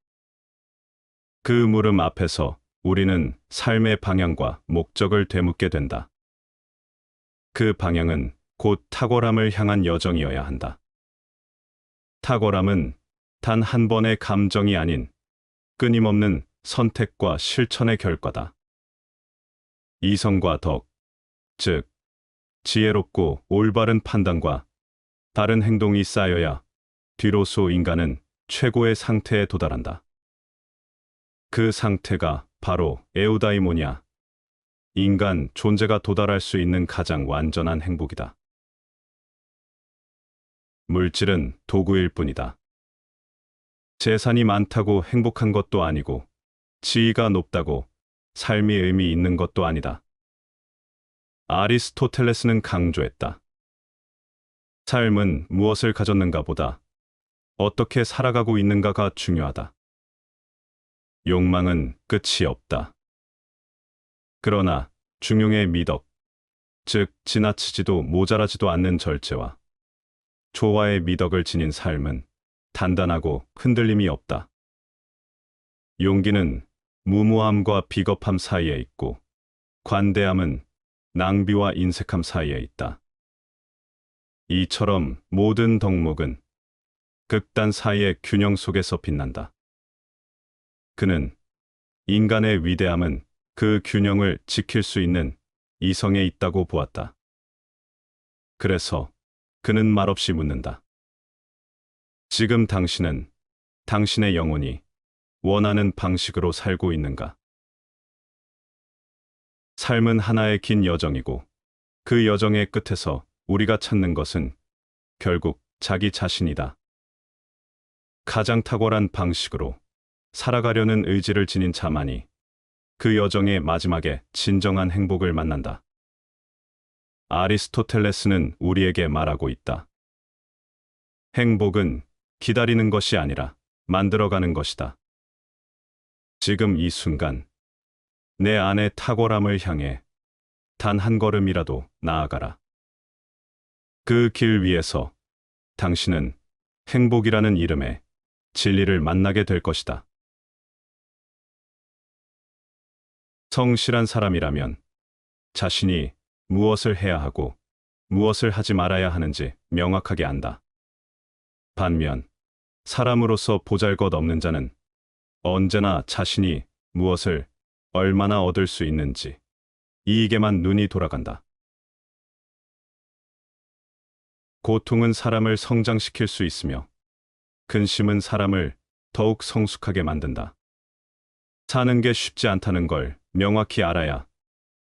그 물음 앞에서 우리는 삶의 방향과 목적을 되묻게 된다. 그 방향은 곧 탁월함을 향한 여정이어야 한다. 탁월함은 단 한 번의 감정이 아닌 끊임없는 선택과 실천의 결과다. 이성과 덕, 즉 지혜롭고 올바른 판단과 바른 행동이 쌓여야 비로소 인간은 최고의 상태에 도달한다. 그 상태가 바로 에우다이모니아, 인간 존재가 도달할 수 있는 가장 완전한 행복이다. 물질은 도구일 뿐이다. 재산이 많다고 행복한 것도 아니고 지위가 높다고 삶이 의미 있는 것도 아니다. 아리스토텔레스는 강조했다. 삶은 무엇을 가졌는가 보다 어떻게 살아가고 있는가가 중요하다. 욕망은 끝이 없다. 그러나 중용의 미덕, 즉 지나치지도 모자라지도 않는 절제와 조화의 미덕을 지닌 삶은 단단하고 흔들림이 없다. 용기는 무모함과 비겁함 사이에 있고, 관대함은 낭비와 인색함 사이에 있다. 이처럼 모든 덕목은 극단 사이의 균형 속에서 빛난다. 그는 인간의 위대함은 그 균형을 지킬 수 있는 이성에 있다고 보았다. 그래서 그는 말없이 묻는다. 지금 당신은 당신의 영혼이 원하는 방식으로 살고 있는가? 삶은 하나의 긴 여정이고 그 여정의 끝에서 우리가 찾는 것은 결국 자기 자신이다. 가장 탁월한 방식으로 살아가려는 의지를 지닌 자만이 그 여정의 마지막에 진정한 행복을 만난다. 아리스토텔레스는 우리에게 말하고 있다. 행복은 기다리는 것이 아니라 만들어가는 것이다. 지금 이 순간, 내 안의 탁월함을 향해 단 한 걸음이라도 나아가라. 그 길 위에서 당신은 행복이라는 이름의 진리를 만나게 될 것이다. 성실한 사람이라면 자신이 무엇을 해야 하고 무엇을 하지 말아야 하는지 명확하게 안다. 반면 사람으로서 보잘것없는 자는 언제나 자신이 무엇을 얼마나 얻을 수 있는지 이익에만 눈이 돌아간다. 고통은 사람을 성장시킬 수 있으며 근심은 사람을 더욱 성숙하게 만든다. 사는 게 쉽지 않다는 걸 명확히 알아야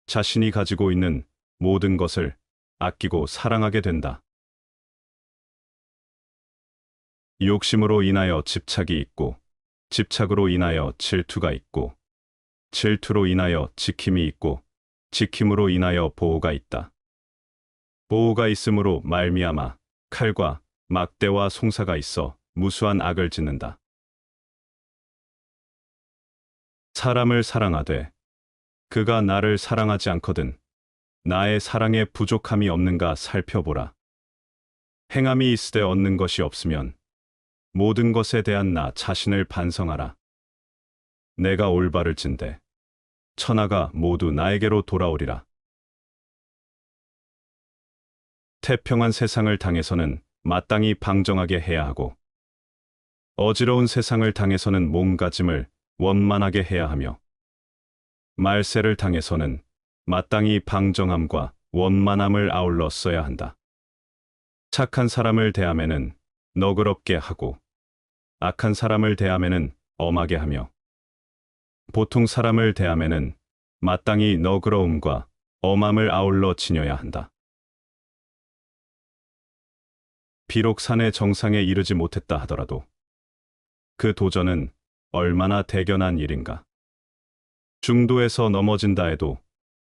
자신이 가지고 있는 모든 것을 아끼고 사랑하게 된다. 욕심으로 인하여 집착이 있고, 집착으로 인하여 질투가 있고, 질투로 인하여 지킴이 있고, 지킴으로 인하여 보호가 있다. 보호가 있음으로 말미암아 칼과 막대와 송사가 있어 무수한 악을 짓는다. 사람을 사랑하되 그가 나를 사랑하지 않거든 나의 사랑에 부족함이 없는가 살펴보라. 행함이 있으되 얻는 것이 없으면 모든 것에 대한 나 자신을 반성하라. 내가 올바를 진대 천하가 모두 나에게로 돌아오리라. 태평한 세상을 당해서는 마땅히 방정하게 해야 하고 어지러운 세상을 당해서는 몸가짐을 원만하게 해야 하며 말세를 당해서는 마땅히 방정함과 원만함을 아울러 써야 한다. 착한 사람을 대하면은 너그럽게 하고 악한 사람을 대하면은 엄하게 하며 보통 사람을 대하면은 마땅히 너그러움과 엄함을 아울러 지녀야 한다. 비록 산의 정상에 이르지 못했다 하더라도 그 도전은 얼마나 대견한 일인가. 중도에서 넘어진다 해도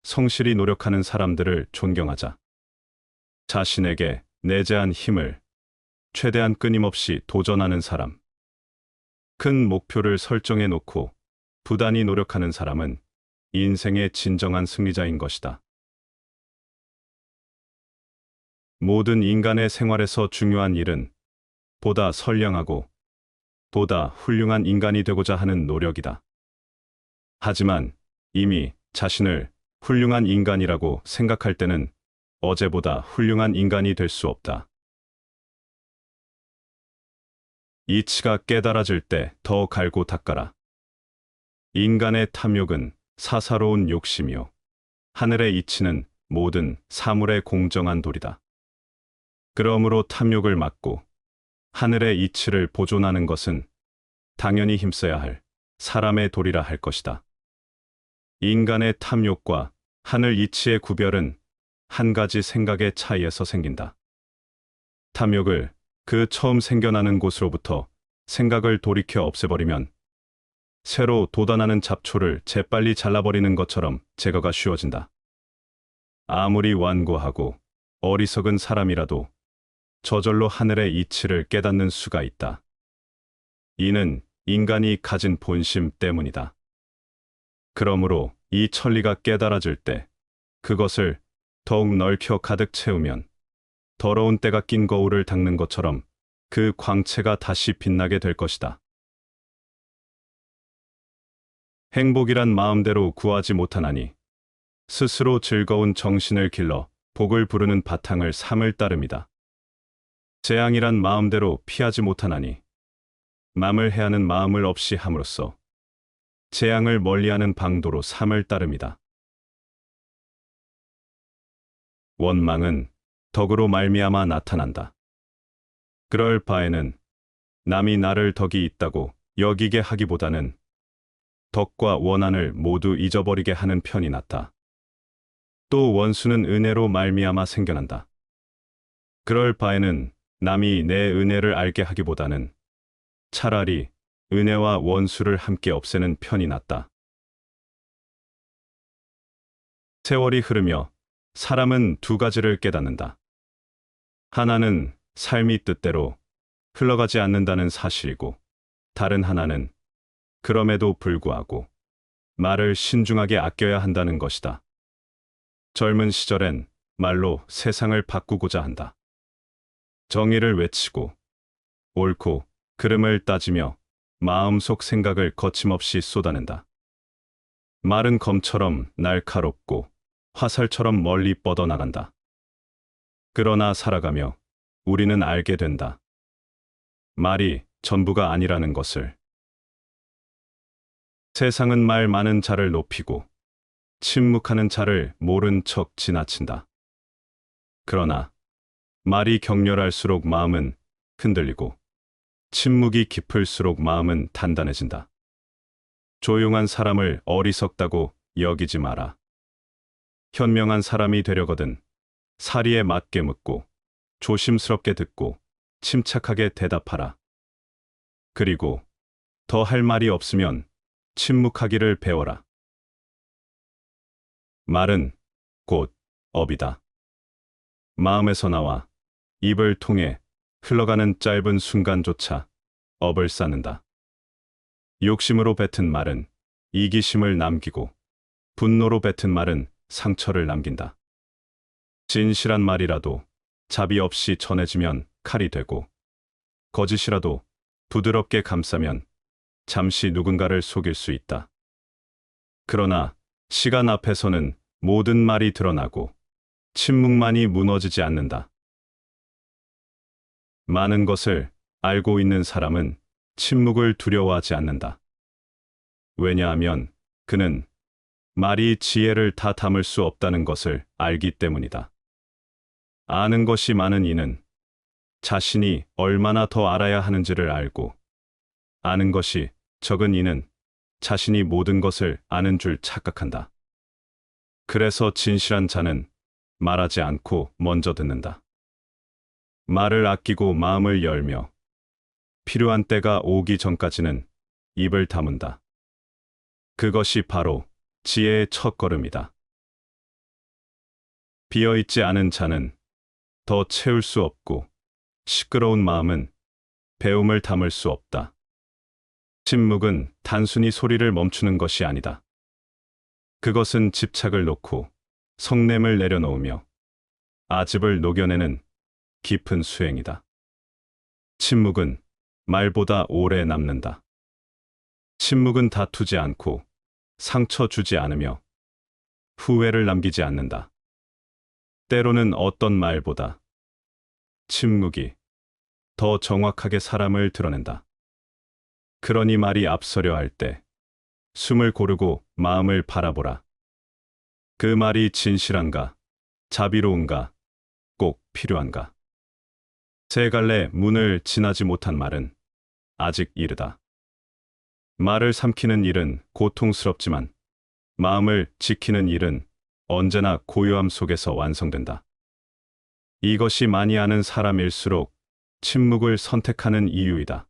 성실히 노력하는 사람들을 존경하자. 자신에게 내재한 힘을 최대한 끊임없이 도전하는 사람. 큰 목표를 설정해 놓고 부단히 노력하는 사람은 인생의 진정한 승리자인 것이다. 모든 인간의 생활에서 중요한 일은 보다 선량하고 보다 훌륭한 인간이 되고자 하는 노력이다. 하지만 이미 자신을 훌륭한 인간이라고 생각할 때는 어제보다 훌륭한 인간이 될 수 없다. 이치가 깨달아질 때 더 갈고 닦아라. 인간의 탐욕은 사사로운 욕심이요. 하늘의 이치는 모든 사물의 공정한 도리다. 그러므로 탐욕을 막고 하늘의 이치를 보존하는 것은 당연히 힘써야 할 사람의 도리라 할 것이다. 인간의 탐욕과 하늘 이치의 구별은 한 가지 생각의 차이에서 생긴다. 탐욕을 그 처음 생겨나는 곳으로부터 생각을 돌이켜 없애버리면 새로 돋아나는 잡초를 재빨리 잘라버리는 것처럼 제거가 쉬워진다. 아무리 완고하고 어리석은 사람이라도 저절로 하늘의 이치를 깨닫는 수가 있다. 이는 인간이 가진 본심 때문이다. 그러므로 이 천리가 깨달아질 때 그것을 더욱 넓혀 가득 채우면 더러운 때가 낀 거울을 닦는 것처럼 그 광채가 다시 빛나게 될 것이다. 행복이란 마음대로 구하지 못하나니 스스로 즐거운 정신을 길러 복을 부르는 바탕을 삶을 따름이다. 재앙이란 마음대로 피하지 못하나니 남을 해하는 마음을 없이 함으로써 재앙을 멀리하는 방도로 삶을 따름이다. 원망은 덕으로 말미암아 나타난다. 그럴 바에는 남이 나를 덕이 있다고 여기게 하기보다는 덕과 원한을 모두 잊어버리게 하는 편이 낫다. 또 원수는 은혜로 말미암아 생겨난다. 그럴 바에는 남이 내 은혜를 알게 하기보다는 차라리 은혜와 원수를 함께 없애는 편이 낫다. 세월이 흐르며 사람은 두 가지를 깨닫는다. 하나는 삶이 뜻대로 흘러가지 않는다는 사실이고, 다른 하나는 그럼에도 불구하고 말을 신중하게 아껴야 한다는 것이다. 젊은 시절엔 말로 세상을 바꾸고자 한다. 정의를 외치고 옳고 그름을 따지며 마음속 생각을 거침없이 쏟아낸다. 말은 검처럼 날카롭고 화살처럼 멀리 뻗어나간다. 그러나 살아가며 우리는 알게 된다. 말이 전부가 아니라는 것을. 세상은 말 많은 자를 높이고 침묵하는 자를 모른 척 지나친다. 그러나 말이 격렬할수록 마음은 흔들리고 침묵이 깊을수록 마음은 단단해진다. 조용한 사람을 어리석다고 여기지 마라. 현명한 사람이 되려거든 사리에 맞게 묻고 조심스럽게 듣고 침착하게 대답하라. 그리고 더 할 말이 없으면 침묵하기를 배워라. 말은 곧 업이다. 마음에서 나와 입을 통해 흘러가는 짧은 순간조차 업을 쌓는다. 욕심으로 뱉은 말은 이기심을 남기고, 분노로 뱉은 말은 상처를 남긴다. 진실한 말이라도 자비 없이 전해지면 칼이 되고, 거짓이라도 부드럽게 감싸면 잠시 누군가를 속일 수 있다. 그러나 시간 앞에서는 모든 말이 드러나고 침묵만이 무너지지 않는다. 많은 것을 알고 있는 사람은 침묵을 두려워하지 않는다. 왜냐하면 그는 말이 지혜를 다 담을 수 없다는 것을 알기 때문이다. 아는 것이 많은 이는 자신이 얼마나 더 알아야 하는지를 알고, 아는 것이 적은 이는 자신이 모든 것을 아는 줄 착각한다. 그래서 진실한 자는 말하지 않고 먼저 듣는다. 말을 아끼고 마음을 열며 필요한 때가 오기 전까지는 입을 다문다. 그것이 바로 지혜의 첫걸음이다. 비어있지 않은 잔은 더 채울 수 없고, 시끄러운 마음은 배움을 담을 수 없다. 침묵은 단순히 소리를 멈추는 것이 아니다. 그것은 집착을 놓고 성냄을 내려놓으며 아집을 녹여내는 깊은 수행이다. 침묵은 말보다 오래 남는다. 침묵은 다투지 않고 상처 주지 않으며 후회를 남기지 않는다. 때로는 어떤 말보다 침묵이 더 정확하게 사람을 드러낸다. 그러니 말이 앞서려 할 때 숨을 고르고 마음을 바라보라. 그 말이 진실한가, 자비로운가, 꼭 필요한가. 세 갈래 문을 지나지 못한 말은 아직 이르다. 말을 삼키는 일은 고통스럽지만 마음을 지키는 일은 언제나 고요함 속에서 완성된다. 이것이 많이 아는 사람일수록 침묵을 선택하는 이유이다.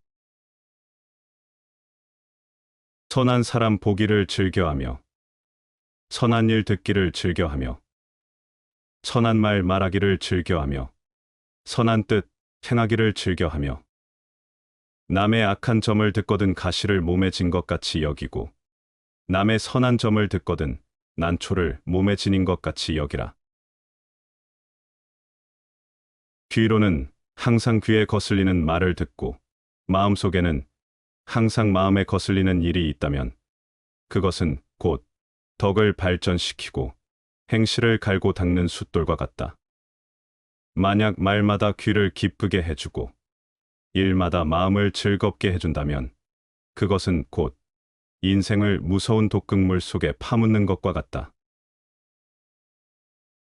선한 사람 보기를 즐겨하며, 선한 일 듣기를 즐겨하며, 선한 말 말하기를 즐겨하며, 선한 뜻 행하기를 즐겨하며, 남의 악한 점을 듣거든 가시를 몸에 진 것 같이 여기고, 남의 선한 점을 듣거든 난초를 몸에 지닌 것 같이 여기라. 귀로는 항상 귀에 거슬리는 말을 듣고 마음속에는 항상 마음에 거슬리는 일이 있다면 그것은 곧 덕을 발전시키고 행실을 갈고 닦는 숫돌과 같다. 만약 말마다 귀를 기쁘게 해주고 일마다 마음을 즐겁게 해준다면 그것은 곧 인생을 무서운 독극물 속에 파묻는 것과 같다.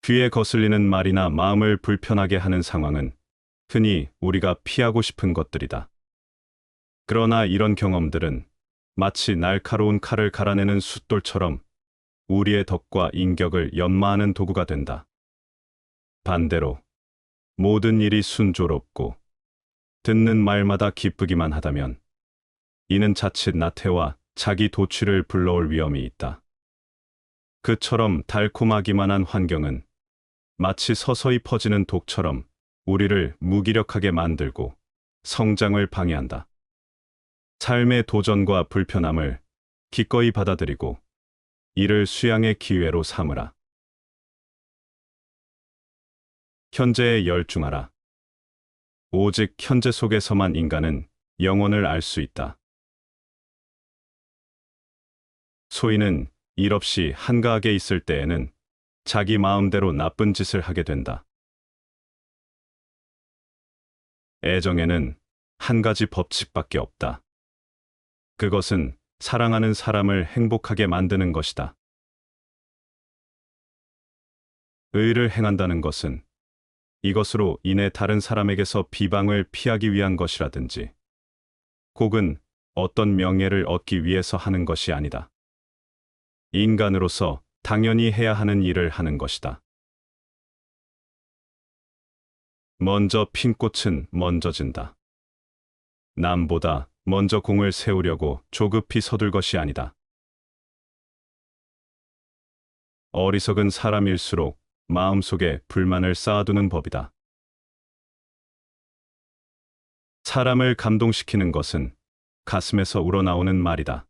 귀에 거슬리는 말이나 마음을 불편하게 하는 상황은 흔히 우리가 피하고 싶은 것들이다. 그러나 이런 경험들은 마치 날카로운 칼을 갈아내는 숫돌처럼 우리의 덕과 인격을 연마하는 도구가 된다. 반대로 모든 일이 순조롭고 듣는 말마다 기쁘기만 하다면 이는 자칫 나태와 자기 도취를 불러올 위험이 있다. 그처럼 달콤하기만 한 환경은 마치 서서히 퍼지는 독처럼 우리를 무기력하게 만들고 성장을 방해한다. 삶의 도전과 불편함을 기꺼이 받아들이고 이를 수양의 기회로 삼으라. 현재에 열중하라. 오직 현재 속에서만 인간은 영혼을 알 수 있다. 소인은 일 없이 한가하게 있을 때에는 자기 마음대로 나쁜 짓을 하게 된다. 애정에는 한 가지 법칙밖에 없다. 그것은 사랑하는 사람을 행복하게 만드는 것이다. 의를 행한다는 것은 이것으로 인해 다른 사람에게서 비방을 피하기 위한 것이라든지 혹은 어떤 명예를 얻기 위해서 하는 것이 아니다. 인간으로서 당연히 해야 하는 일을 하는 것이다. 먼저 핀 꽃은 먼저 진다. 남보다 먼저 공을 세우려고 조급히 서둘 것이 아니다. 어리석은 사람일수록 마음속에 불만을 쌓아두는 법이다. 사람을 감동시키는 것은 가슴에서 우러나오는 말이다.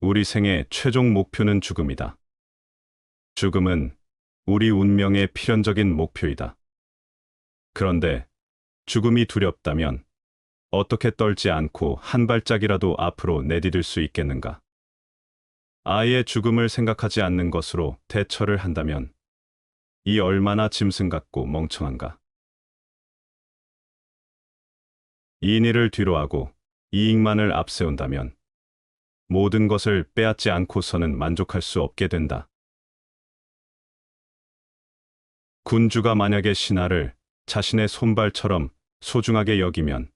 우리 생의 최종 목표는 죽음이다. 죽음은 우리 운명의 필연적인 목표이다. 그런데 죽음이 두렵다면 어떻게 떨지 않고 한 발짝이라도 앞으로 내디딜 수 있겠는가? 아예 죽음을 생각하지 않는 것으로 대처를 한다면 이 얼마나 짐승 같고 멍청한가? 인의를 뒤로하고 이익만을 앞세운다면 모든 것을 빼앗지 않고서는 만족할 수 없게 된다. 군주가 만약에 신하를 자신의 손발처럼 소중하게 여기면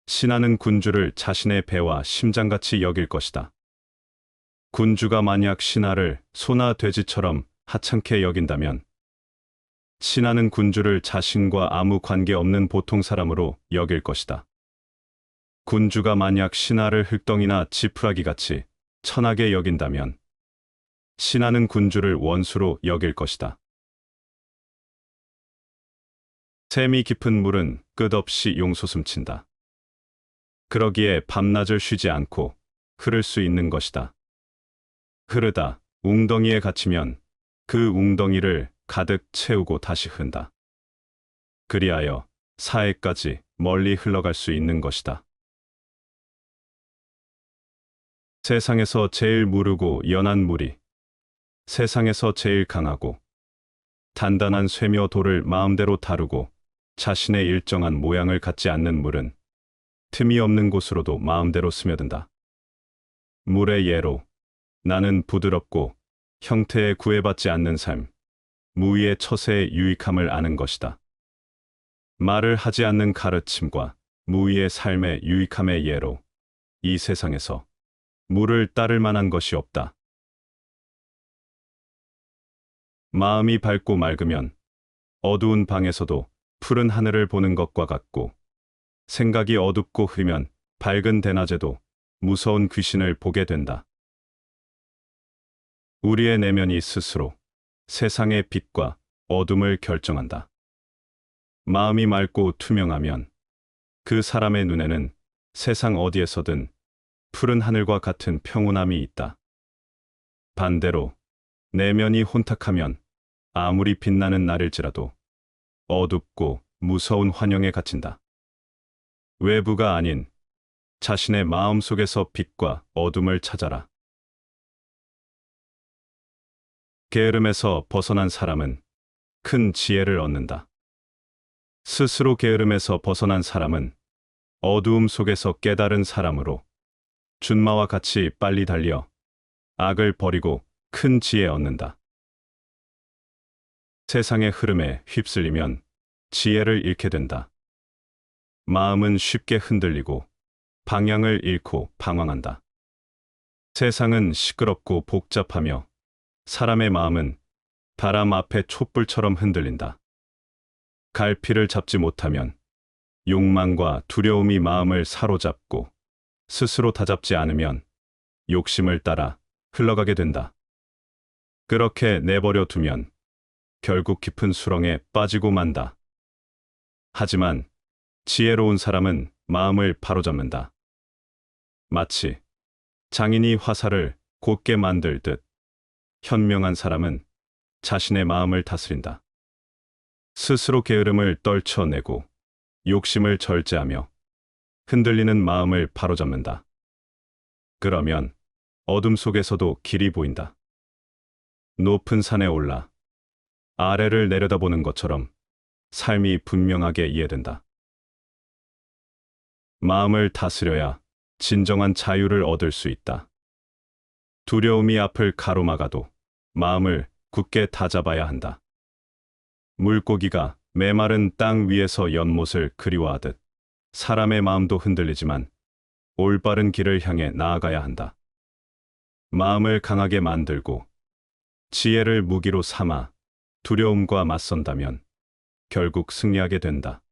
신하는 군주를 자신의 배와 심장같이 여길 것이다. 군주가 만약 신하를 소나 돼지처럼 하찮게 여긴다면 신하는 군주를 자신과 아무 관계없는 보통 사람으로 여길 것이다. 군주가 만약 신하를 흙덩이나 지푸라기같이 천하게 여긴다면 신하는 군주를 원수로 여길 것이다. 샘이 깊은 물은 끝없이 용솟음친다. 그러기에 밤낮을 쉬지 않고 흐를 수 있는 것이다. 흐르다 웅덩이에 갇히면 그 웅덩이를 가득 채우고 다시 흔다. 그리하여 사해까지 멀리 흘러갈 수 있는 것이다. 세상에서 제일 무르고 연한 물이 세상에서 제일 강하고 단단한 쇠며 돌을 마음대로 다루고 자신의 일정한 모양을 갖지 않는 물은 틈이 없는 곳으로도 마음대로 스며든다. 물의 예로 나는 부드럽고 형태에 구애받지 않는 삶, 무위의 처세의 유익함을 아는 것이다. 말을 하지 않는 가르침과 무위의 삶의 유익함의 예로 이 세상에서 물을 따를 만한 것이 없다. 마음이 밝고 맑으면 어두운 방에서도 푸른 하늘을 보는 것과 같고 생각이 어둡고 흐리면 밝은 대낮에도 무서운 귀신을 보게 된다. 우리의 내면이 스스로 세상의 빛과 어둠을 결정한다. 마음이 맑고 투명하면 그 사람의 눈에는 세상 어디에서든 푸른 하늘과 같은 평온함이 있다. 반대로 내면이 혼탁하면 아무리 빛나는 날일지라도 어둡고 무서운 환영에 갇힌다. 외부가 아닌 자신의 마음 속에서 빛과 어둠을 찾아라. 게으름에서 벗어난 사람은 큰 지혜를 얻는다. 스스로 게으름에서 벗어난 사람은 어두움 속에서 깨달은 사람으로 준마와 같이 빨리 달려 악을 버리고 큰 지혜 얻는다. 세상의 흐름에 휩쓸리면 지혜를 잃게 된다. 마음은 쉽게 흔들리고 방향을 잃고 방황한다. 세상은 시끄럽고 복잡하며 사람의 마음은 바람 앞에 촛불처럼 흔들린다. 갈피를 잡지 못하면 욕망과 두려움이 마음을 사로잡고 스스로 다잡지 않으면 욕심을 따라 흘러가게 된다. 그렇게 내버려 두면 결국 깊은 수렁에 빠지고 만다. 하지만 지혜로운 사람은 마음을 바로잡는다. 마치 장인이 화살을 곧게 만들듯 현명한 사람은 자신의 마음을 다스린다. 스스로 게으름을 떨쳐내고 욕심을 절제하며 흔들리는 마음을 바로잡는다. 그러면 어둠 속에서도 길이 보인다. 높은 산에 올라 아래를 내려다보는 것처럼 삶이 분명하게 이해된다. 마음을 다스려야 진정한 자유를 얻을 수 있다. 두려움이 앞을 가로막아도 마음을 굳게 다잡아야 한다. 물고기가 메마른 땅 위에서 연못을 그리워하듯 사람의 마음도 흔들리지만 올바른 길을 향해 나아가야 한다. 마음을 강하게 만들고 지혜를 무기로 삼아 두려움과 맞선다면 결국 승리하게 된다.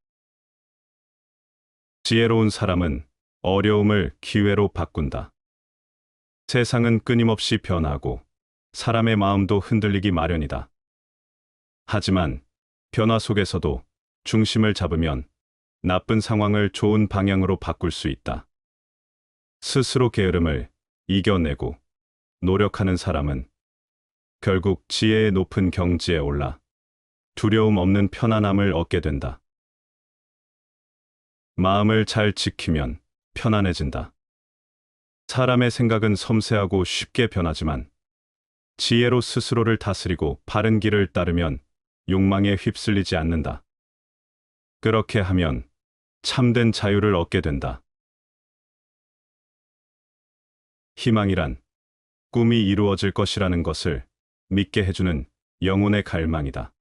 지혜로운 사람은 어려움을 기회로 바꾼다. 세상은 끊임없이 변하고 사람의 마음도 흔들리기 마련이다. 하지만 변화 속에서도 중심을 잡으면 나쁜 상황을 좋은 방향으로 바꿀 수 있다. 스스로 게으름을 이겨내고 노력하는 사람은 결국 지혜의 높은 경지에 올라 두려움 없는 편안함을 얻게 된다. 마음을 잘 지키면 편안해진다. 사람의 생각은 섬세하고 쉽게 변하지만 지혜로 스스로를 다스리고 바른 길을 따르면 욕망에 휩쓸리지 않는다. 그렇게 하면 참된 자유를 얻게 된다. 희망이란 꿈이 이루어질 것이라는 것을 믿게 해주는 영혼의 갈망이다.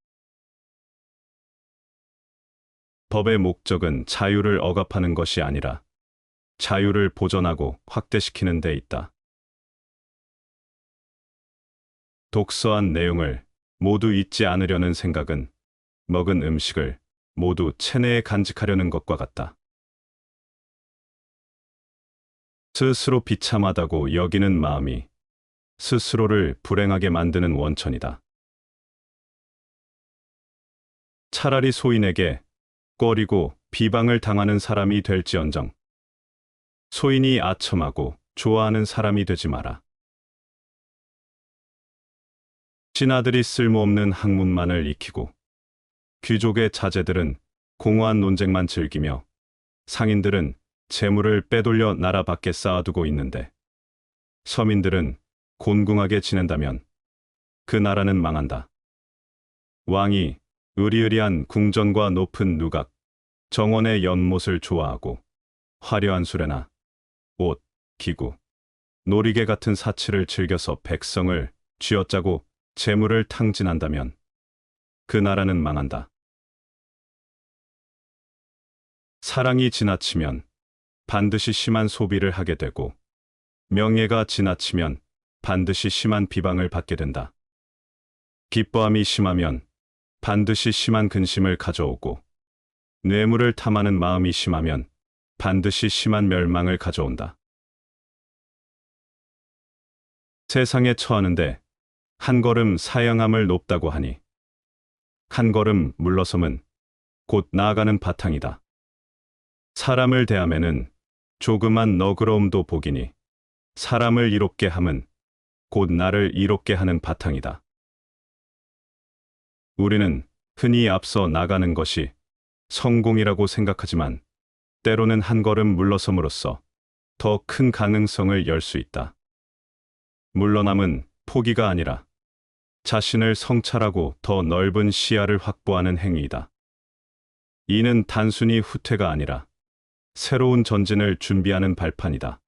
법의 목적은 자유를 억압하는 것이 아니라 자유를 보존하고 확대시키는 데 있다. 독서한 내용을 모두 잊지 않으려는 생각은 먹은 음식을 모두 체내에 간직하려는 것과 같다. 스스로 비참하다고 여기는 마음이 스스로를 불행하게 만드는 원천이다. 차라리 소인에게 꺼리고 비방을 당하는 사람이 될지언정 소인이 아첨하고 좋아하는 사람이 되지 마라. 신하들이 쓸모없는 학문만을 익히고 귀족의 자제들은 공허한 논쟁만 즐기며 상인들은 재물을 빼돌려 나라 밖에 쌓아두고 있는데 서민들은 곤궁하게 지낸다면 그 나라는 망한다. 왕이 의리의리한 궁전과 높은 누각, 정원의 연못을 좋아하고 화려한 수레나 옷, 기구, 놀이개 같은 사치를 즐겨서 백성을 쥐어짜고 재물을 탕진한다면 그 나라는 망한다. 사랑이 지나치면 반드시 심한 소비를 하게 되고 명예가 지나치면 반드시 심한 비방을 받게 된다. 기뻐함이 심하면 반드시 심한 근심을 가져오고 뇌물을 탐하는 마음이 심하면 반드시 심한 멸망을 가져온다. 세상에 처하는데 한 걸음 사양함을 높다고 하니 한 걸음 물러섬은 곧 나아가는 바탕이다. 사람을 대함에는 조그만 너그러움도 복이니 사람을 이롭게 함은 곧 나를 이롭게 하는 바탕이다. 우리는 흔히 앞서 나가는 것이 성공이라고 생각하지만 때로는 한 걸음 물러섬으로써 더 큰 가능성을 열 수 있다. 물러남은 포기가 아니라 자신을 성찰하고 더 넓은 시야를 확보하는 행위이다. 이는 단순히 후퇴가 아니라 새로운 전진을 준비하는 발판이다.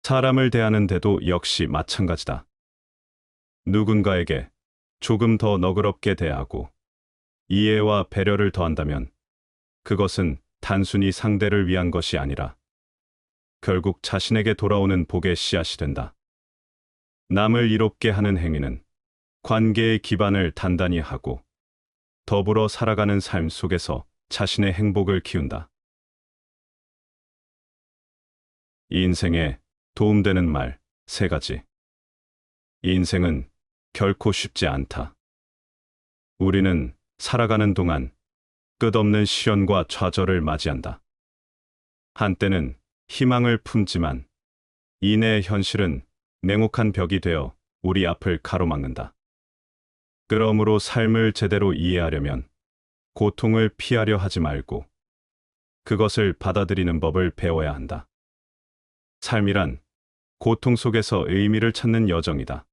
사람을 대하는 데도 역시 마찬가지다. 누군가에게 조금 더 너그럽게 대하고 이해와 배려를 더한다면 그것은 단순히 상대를 위한 것이 아니라 결국 자신에게 돌아오는 복의 씨앗이 된다. 남을 이롭게 하는 행위는 관계의 기반을 단단히 하고 더불어 살아가는 삶 속에서 자신의 행복을 키운다. 인생에 도움되는 말 3가지. 인생은 결코 쉽지 않다. 우리는 살아가는 동안 끝없는 시련과 좌절을 맞이한다. 한때는 희망을 품지만 이내의 현실은 냉혹한 벽이 되어 우리 앞을 가로막는다. 그러므로 삶을 제대로 이해하려면 고통을 피하려 하지 말고 그것을 받아들이는 법을 배워야 한다. 삶이란 고통 속에서 의미를 찾는 여정이다.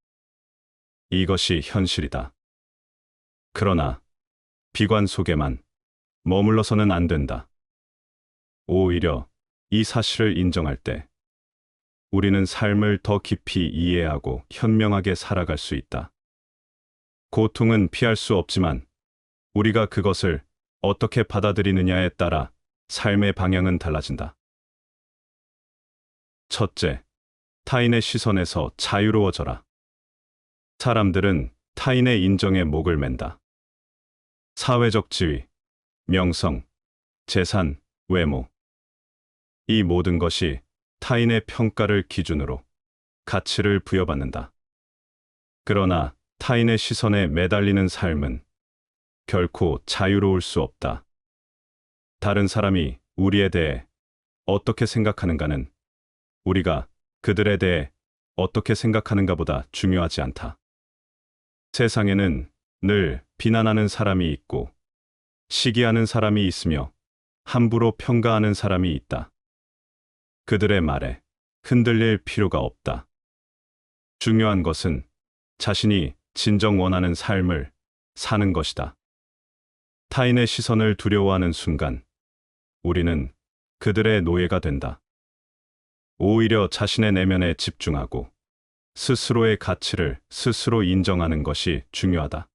이것이 현실이다. 그러나 비관 속에만 머물러서는 안 된다. 오히려 이 사실을 인정할 때 우리는 삶을 더 깊이 이해하고 현명하게 살아갈 수 있다. 고통은 피할 수 없지만 우리가 그것을 어떻게 받아들이느냐에 따라 삶의 방향은 달라진다. 첫째, 타인의 시선에서 자유로워져라. 사람들은 타인의 인정에 목을 맨다. 사회적 지위, 명성, 재산, 외모. 이 모든 것이 타인의 평가를 기준으로 가치를 부여받는다. 그러나 타인의 시선에 매달리는 삶은 결코 자유로울 수 없다. 다른 사람이 우리에 대해 어떻게 생각하는가는 우리가 그들에 대해 어떻게 생각하는가보다 중요하지 않다. 세상에는 늘 비난하는 사람이 있고 시기하는 사람이 있으며 함부로 평가하는 사람이 있다. 그들의 말에 흔들릴 필요가 없다. 중요한 것은 자신이 진정 원하는 삶을 사는 것이다. 타인의 시선을 두려워하는 순간 우리는 그들의 노예가 된다. 오히려 자신의 내면에 집중하고 스스로의 가치를 스스로 인정하는 것이 중요하다.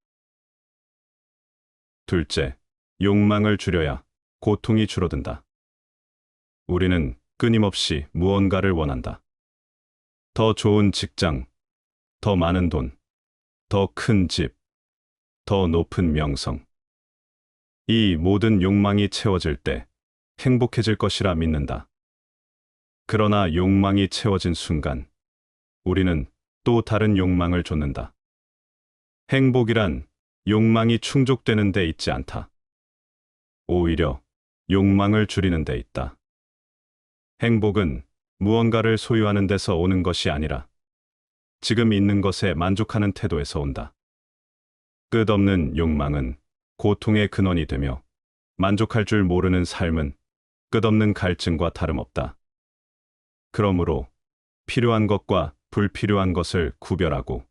둘째, 욕망을 줄여야 고통이 줄어든다. 우리는 끊임없이 무언가를 원한다. 더 좋은 직장, 더 많은 돈, 더 큰 집, 더 높은 명성. 이 모든 욕망이 채워질 때 행복해질 것이라 믿는다. 그러나 욕망이 채워진 순간 우리는 또 다른 욕망을 좇는다. 행복이란 욕망이 충족되는 데 있지 않다. 오히려 욕망을 줄이는 데 있다. 행복은 무언가를 소유하는 데서 오는 것이 아니라 지금 있는 것에 만족하는 태도에서 온다. 끝없는 욕망은 고통의 근원이 되며 만족할 줄 모르는 삶은 끝없는 갈증과 다름없다. 그러므로 필요한 것과 불필요한 것을 구별하고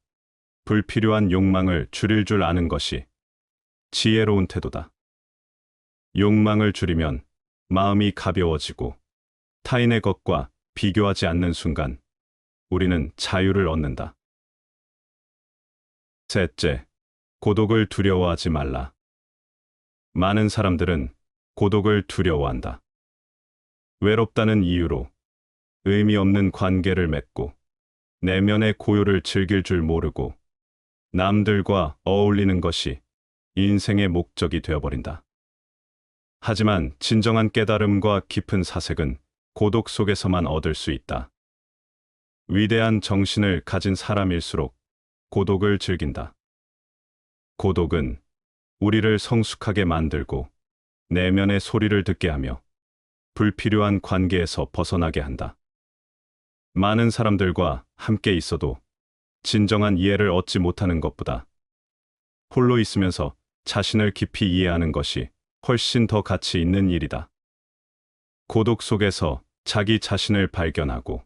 불필요한 욕망을 줄일 줄 아는 것이 지혜로운 태도다. 욕망을 줄이면 마음이 가벼워지고 타인의 것과 비교하지 않는 순간 우리는 자유를 얻는다. 셋째, 고독을 두려워하지 말라. 많은 사람들은 고독을 두려워한다. 외롭다는 이유로 의미 없는 관계를 맺고 내면의 고요를 즐길 줄 모르고 남들과 어울리는 것이 인생의 목적이 되어버린다. 하지만 진정한 깨달음과 깊은 사색은 고독 속에서만 얻을 수 있다. 위대한 정신을 가진 사람일수록 고독을 즐긴다. 고독은 우리를 성숙하게 만들고 내면의 소리를 듣게 하며 불필요한 관계에서 벗어나게 한다. 많은 사람들과 함께 있어도 진정한 이해를 얻지 못하는 것보다 홀로 있으면서 자신을 깊이 이해하는 것이 훨씬 더 가치 있는 일이다. 고독 속에서 자기 자신을 발견하고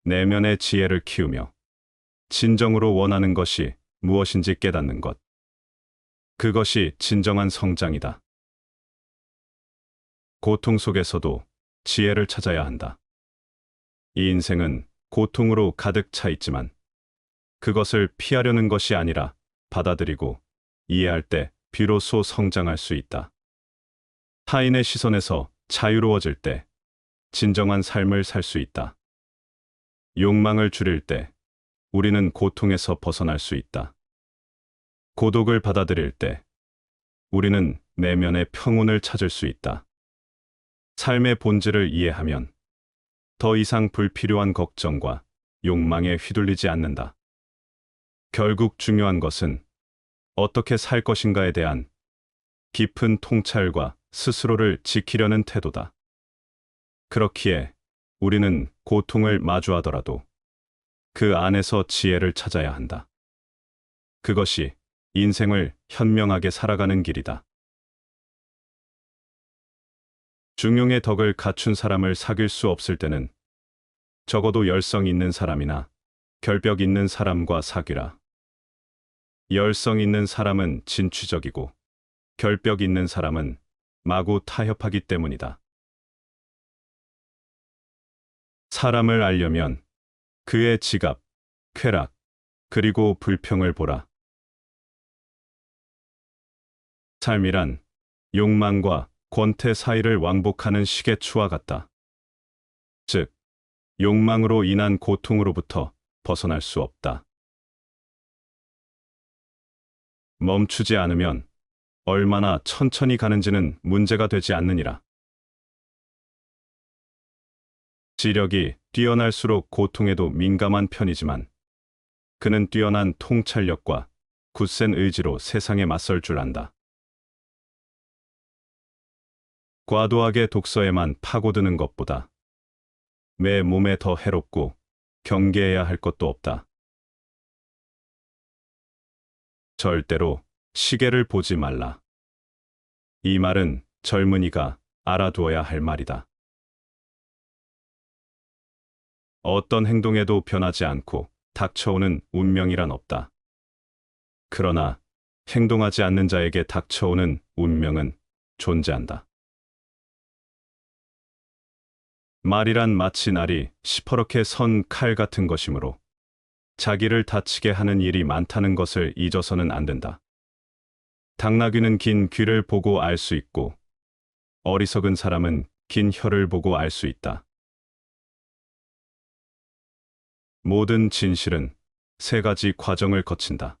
내면의 지혜를 키우며 진정으로 원하는 것이 무엇인지 깨닫는 것. 그것이 진정한 성장이다. 고통 속에서도 지혜를 찾아야 한다. 이 인생은 고통으로 가득 차 있지만 그것을 피하려는 것이 아니라 받아들이고 이해할 때 비로소 성장할 수 있다. 타인의 시선에서 자유로워질 때 진정한 삶을 살 수 있다. 욕망을 줄일 때 우리는 고통에서 벗어날 수 있다. 고독을 받아들일 때 우리는 내면의 평온을 찾을 수 있다. 삶의 본질을 이해하면 더 이상 불필요한 걱정과 욕망에 휘둘리지 않는다. 결국 중요한 것은 어떻게 살 것인가에 대한 깊은 통찰과 스스로를 지키려는 태도다. 그렇기에 우리는 고통을 마주하더라도 그 안에서 지혜를 찾아야 한다. 그것이 인생을 현명하게 살아가는 길이다. 중용의 덕을 갖춘 사람을 사귈 수 없을 때는 적어도 열성 있는 사람이나 결벽 있는 사람과 사귀라. 열성 있는 사람은 진취적이고 결벽 있는 사람은 마구 타협하기 때문이다. 사람을 알려면 그의 지갑, 쾌락, 그리고 불평을 보라. 삶이란 욕망과 권태 사이를 왕복하는 시계추와 같다. 즉, 욕망으로 인한 고통으로부터 벗어날 수 없다. 멈추지 않으면 얼마나 천천히 가는지는 문제가 되지 않느니라. 지력이 뛰어날수록 고통에도 민감한 편이지만 그는 뛰어난 통찰력과 굳센 의지로 세상에 맞설 줄 안다. 과도하게 독서에만 파고드는 것보다 내 몸에 더 해롭고 경계해야 할 것도 없다. 절대로 시계를 보지 말라. 이 말은 젊은이가 알아두어야 할 말이다. 어떤 행동에도 변하지 않고 닥쳐오는 운명이란 없다. 그러나 행동하지 않는 자에게 닥쳐오는 운명은 존재한다. 말이란 마치 날이 시퍼렇게 선 칼 같은 것이므로 자기를 다치게 하는 일이 많다는 것을 잊어서는 안 된다. 당나귀는 긴 귀를 보고 알 수 있고 어리석은 사람은 긴 혀를 보고 알 수 있다. 모든 진실은 세 가지 과정을 거친다.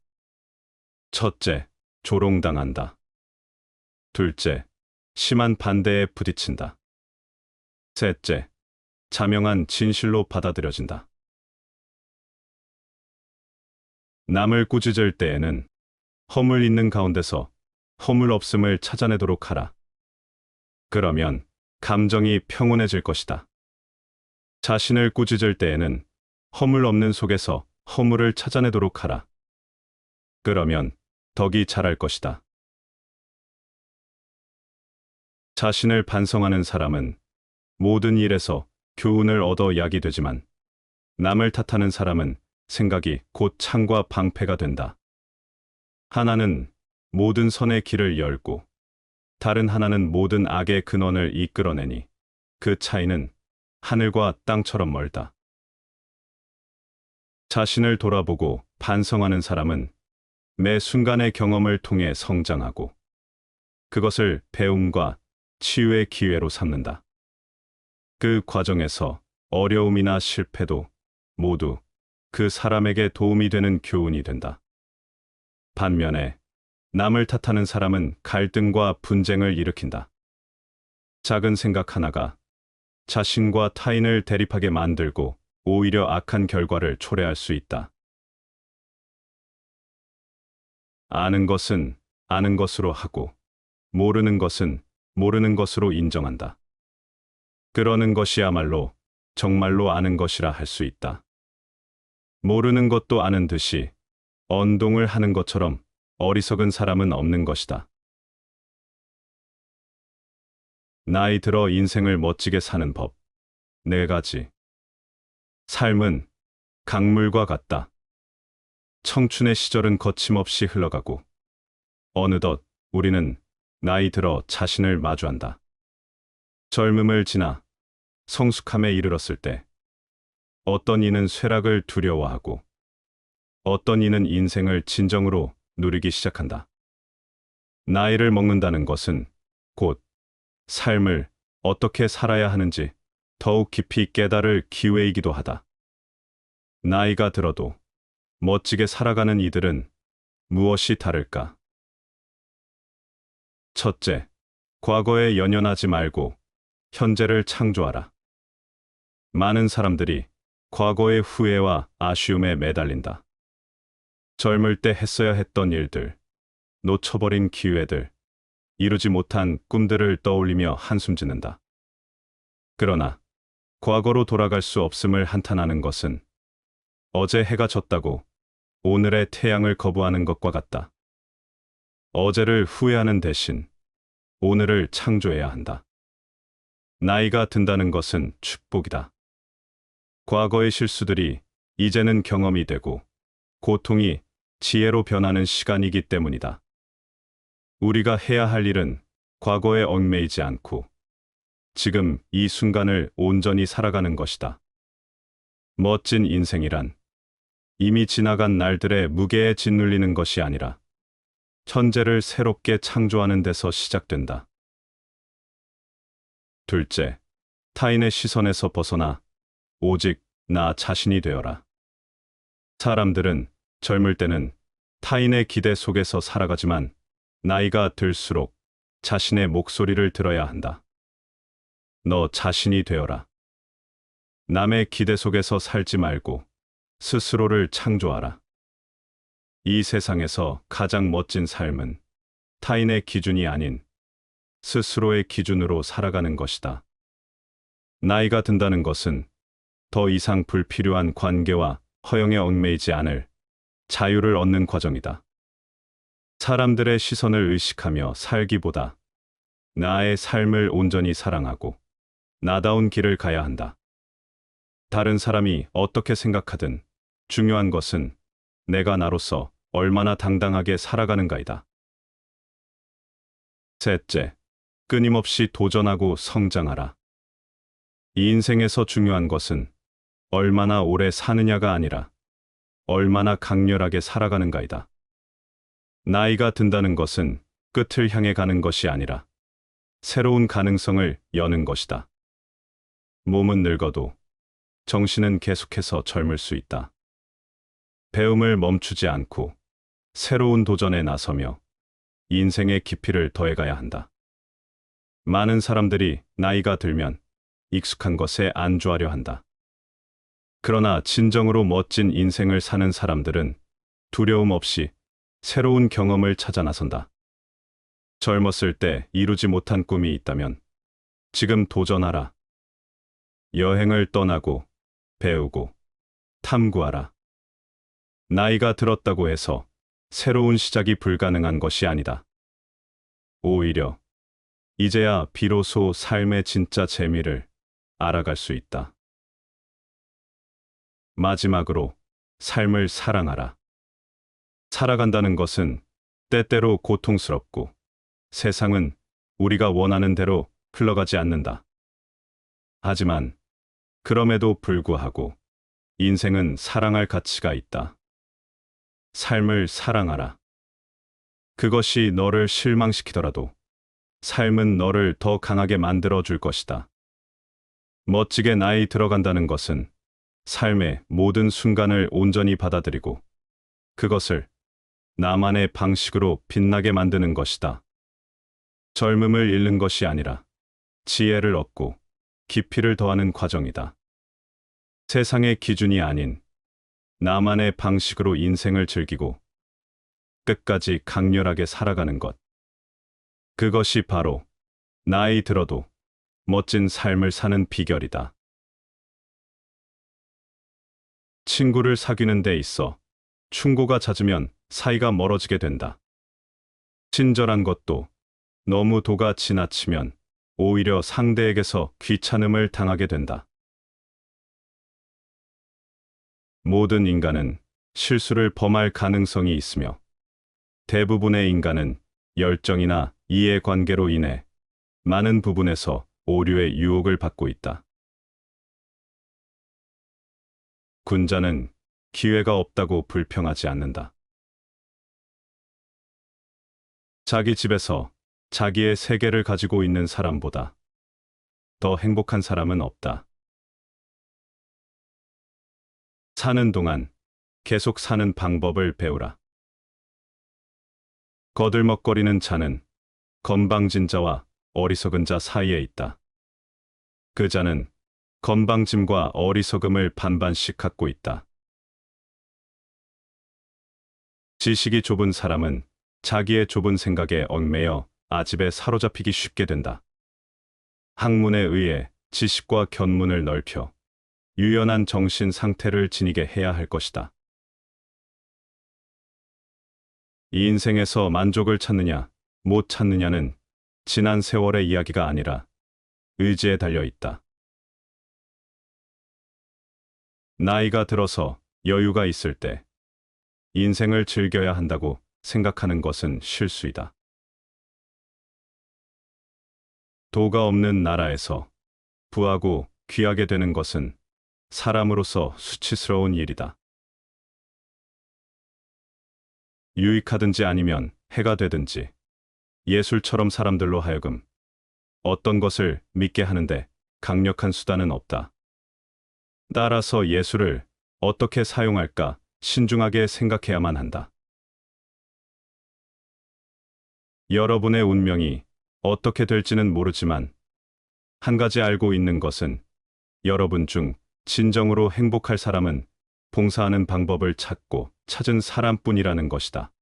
첫째, 조롱당한다. 둘째, 심한 반대에 부딪힌다. 셋째, 자명한 진실로 받아들여진다. 남을 꾸짖을 때에는 허물 있는 가운데서 허물 없음을 찾아내도록 하라. 그러면 감정이 평온해질 것이다. 자신을 꾸짖을 때에는 허물 없는 속에서 허물을 찾아내도록 하라. 그러면 덕이 자랄 것이다. 자신을 반성하는 사람은 모든 일에서 교훈을 얻어 약이 되지만 남을 탓하는 사람은 생각이 곧 창과 방패가 된다. 하나는 모든 선의 길을 열고 다른 하나는 모든 악의 근원을 이끌어내니 그 차이는 하늘과 땅처럼 멀다. 자신을 돌아보고 반성하는 사람은 매 순간의 경험을 통해 성장하고 그것을 배움과 치유의 기회로 삼는다. 그 과정에서 어려움이나 실패도 모두 그 사람에게 도움이 되는 교훈이 된다. 반면에 남을 탓하는 사람은 갈등과 분쟁을 일으킨다. 작은 생각 하나가 자신과 타인을 대립하게 만들고 오히려 악한 결과를 초래할 수 있다. 아는 것은 아는 것으로 하고 모르는 것은 모르는 것으로 인정한다. 그러는 것이야말로 정말로 아는 것이라 할 수 있다. 모르는 것도 아는 듯이 언동을 하는 것처럼 어리석은 사람은 없는 것이다. 나이 들어 인생을 멋지게 사는 법. 4가지. 삶은 강물과 같다. 청춘의 시절은 거침없이 흘러가고 어느덧 우리는 나이 들어 자신을 마주한다. 젊음을 지나 성숙함에 이르렀을 때 어떤 이는 쇠락을 두려워하고 어떤 이는 인생을 진정으로 누리기 시작한다. 나이를 먹는다는 것은 곧 삶을 어떻게 살아야 하는지 더욱 깊이 깨달을 기회이기도 하다. 나이가 들어도 멋지게 살아가는 이들은 무엇이 다를까? 첫째, 과거에 연연하지 말고 현재를 창조하라. 많은 사람들이 과거의 후회와 아쉬움에 매달린다. 젊을 때 했어야 했던 일들, 놓쳐버린 기회들, 이루지 못한 꿈들을 떠올리며 한숨 짓는다. 그러나 과거로 돌아갈 수 없음을 한탄하는 것은 어제 해가 졌다고 오늘의 태양을 거부하는 것과 같다. 어제를 후회하는 대신 오늘을 창조해야 한다. 나이가 든다는 것은 축복이다. 과거의 실수들이 이제는 경험이 되고 고통이 지혜로 변하는 시간이기 때문이다. 우리가 해야 할 일은 과거에 얽매이지 않고 지금 이 순간을 온전히 살아가는 것이다. 멋진 인생이란 이미 지나간 날들의 무게에 짓눌리는 것이 아니라 현재를 새롭게 창조하는 데서 시작된다. 둘째, 타인의 시선에서 벗어나 오직 나 자신이 되어라. 사람들은 젊을 때는 타인의 기대 속에서 살아가지만 나이가 들수록 자신의 목소리를 들어야 한다. 너 자신이 되어라. 남의 기대 속에서 살지 말고 스스로를 창조하라. 이 세상에서 가장 멋진 삶은 타인의 기준이 아닌 스스로의 기준으로 살아가는 것이다. 나이가 든다는 것은 더 이상 불필요한 관계와 허영에 얽매이지 않을 자유를 얻는 과정이다. 사람들의 시선을 의식하며 살기보다 나의 삶을 온전히 사랑하고 나다운 길을 가야 한다. 다른 사람이 어떻게 생각하든 중요한 것은 내가 나로서 얼마나 당당하게 살아가는가이다. 셋째, 끊임없이 도전하고 성장하라. 이 인생에서 중요한 것은 얼마나 오래 사느냐가 아니라 얼마나 강렬하게 살아가는가이다. 나이가 든다는 것은 끝을 향해 가는 것이 아니라 새로운 가능성을 여는 것이다. 몸은 늙어도 정신은 계속해서 젊을 수 있다. 배움을 멈추지 않고 새로운 도전에 나서며 인생의 깊이를 더해가야 한다. 많은 사람들이 나이가 들면 익숙한 것에 안주하려 한다. 그러나 진정으로 멋진 인생을 사는 사람들은 두려움 없이 새로운 경험을 찾아 나선다. 젊었을 때 이루지 못한 꿈이 있다면 지금 도전하라. 여행을 떠나고 배우고 탐구하라. 나이가 들었다고 해서 새로운 시작이 불가능한 것이 아니다. 오히려 이제야 비로소 삶의 진짜 재미를 알아갈 수 있다. 마지막으로 삶을 사랑하라. 살아간다는 것은 때때로 고통스럽고 세상은 우리가 원하는 대로 흘러가지 않는다. 하지만 그럼에도 불구하고 인생은 사랑할 가치가 있다. 삶을 사랑하라. 그것이 너를 실망시키더라도 삶은 너를 더 강하게 만들어 줄 것이다. 멋지게 나이 들어간다는 것은 삶의 모든 순간을 온전히 받아들이고 그것을 나만의 방식으로 빛나게 만드는 것이다. 젊음을 잃는 것이 아니라 지혜를 얻고 깊이를 더하는 과정이다. 세상의 기준이 아닌 나만의 방식으로 인생을 즐기고 끝까지 강렬하게 살아가는 것. 그것이 바로 나이 들어도 멋진 삶을 사는 비결이다. 친구를 사귀는 데 있어 충고가 잦으면 사이가 멀어지게 된다. 친절한 것도 너무 도가 지나치면 오히려 상대에게서 귀찮음을 당하게 된다. 모든 인간은 실수를 범할 가능성이 있으며 대부분의 인간은 열정이나 이해관계로 인해 많은 부분에서 오류의 유혹을 받고 있다. 군자는 기회가 없다고 불평하지 않는다. 자기 집에서 자기의 세계를 가지고 있는 사람보다 더 행복한 사람은 없다. 사는 동안 계속 사는 방법을 배우라. 거들먹거리는 자는 건방진 자와 어리석은 자 사이에 있다. 그 자는 건방짐과 어리석음을 반반씩 갖고 있다. 지식이 좁은 사람은 자기의 좁은 생각에 얽매여 아집에 사로잡히기 쉽게 된다. 학문에 의해 지식과 견문을 넓혀 유연한 정신 상태를 지니게 해야 할 것이다. 이 인생에서 만족을 찾느냐, 못 찾느냐는 지난 세월의 이야기가 아니라 의지에 달려 있다. 나이가 들어서 여유가 있을 때 인생을 즐겨야 한다고 생각하는 것은 실수이다. 도가 없는 나라에서 부하고 귀하게 되는 것은 사람으로서 수치스러운 일이다. 유익하든지 아니면 해가 되든지 예술처럼 사람들로 하여금 어떤 것을 믿게 하는데 강력한 수단은 없다. 따라서 예술을 어떻게 사용할까 신중하게 생각해야만 한다. 여러분의 운명이 어떻게 될지는 모르지만 한 가지 알고 있는 것은 여러분 중 진정으로 행복할 사람은 봉사하는 방법을 찾은 사람뿐이라는 것이다.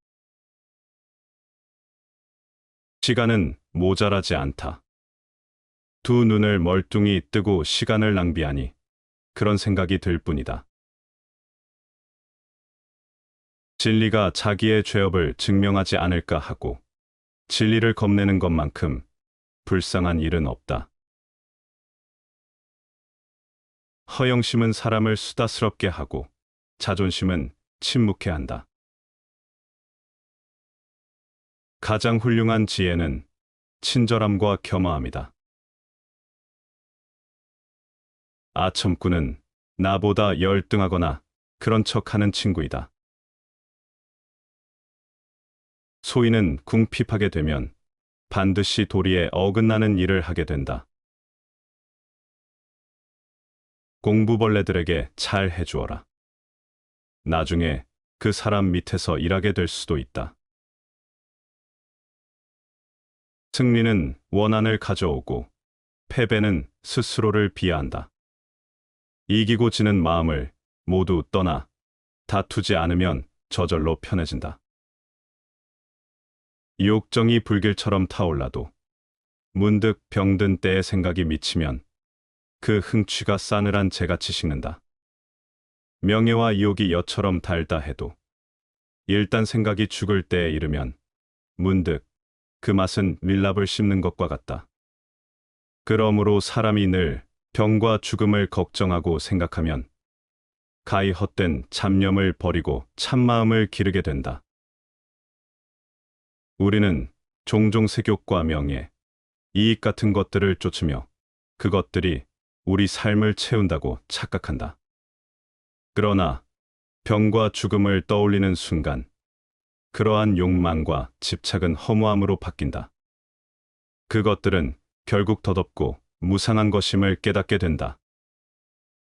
시간은 모자라지 않다. 두 눈을 멀뚱히 뜨고 시간을 낭비하니 그런 생각이 들 뿐이다. 진리가 자기의 죄업을 증명하지 않을까 하고 진리를 겁내는 것만큼 불쌍한 일은 없다. 허영심은 사람을 수다스럽게 하고 자존심은 침묵해 한다. 가장 훌륭한 지혜는 친절함과 겸허함이다. 아첨꾼은 나보다 열등하거나 그런 척하는 친구이다. 소인은 궁핍하게 되면 반드시 도리에 어긋나는 일을 하게 된다. 공부벌레들에게 잘 해주어라. 나중에 그 사람 밑에서 일하게 될 수도 있다. 승리는 원한을 가져오고 패배는 스스로를 비하한다. 이기고 지는 마음을 모두 떠나 다투지 않으면 저절로 편해진다. 욕정이 불길처럼 타올라도 문득 병든 때의 생각이 미치면 그 흥취가 싸늘한 재같이 식는다. 명예와 유혹이 엿처럼 달다 해도 일단 생각이 죽을 때에 이르면 문득 그 맛은 밀랍을 씹는 것과 같다. 그러므로 사람이 늘 병과 죽음을 걱정하고 생각하면 가히 헛된 잡념을 버리고 참마음을 기르게 된다. 우리는 종종 세욕과 명예, 이익 같은 것들을 쫓으며 그것들이 우리 삶을 채운다고 착각한다. 그러나 병과 죽음을 떠올리는 순간 그러한 욕망과 집착은 허무함으로 바뀐다. 그것들은 결국 덧없고 무상한 것임을 깨닫게 된다.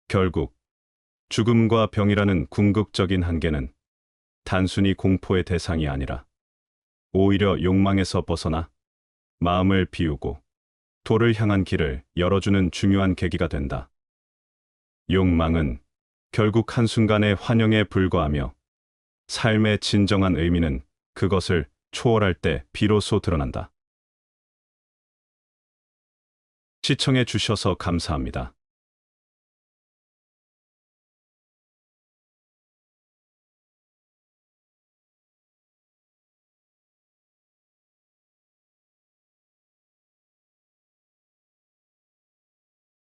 결국 죽음과 병이라는 궁극적인 한계는 단순히 공포의 대상이 아니라 오히려 욕망에서 벗어나 마음을 비우고 도를 향한 길을 열어주는 중요한 계기가 된다. 욕망은 결국 한순간의 환영에 불과하며 삶의 진정한 의미는 그것을 초월할 때 비로소 드러난다. 시청해 주셔서 감사합니다.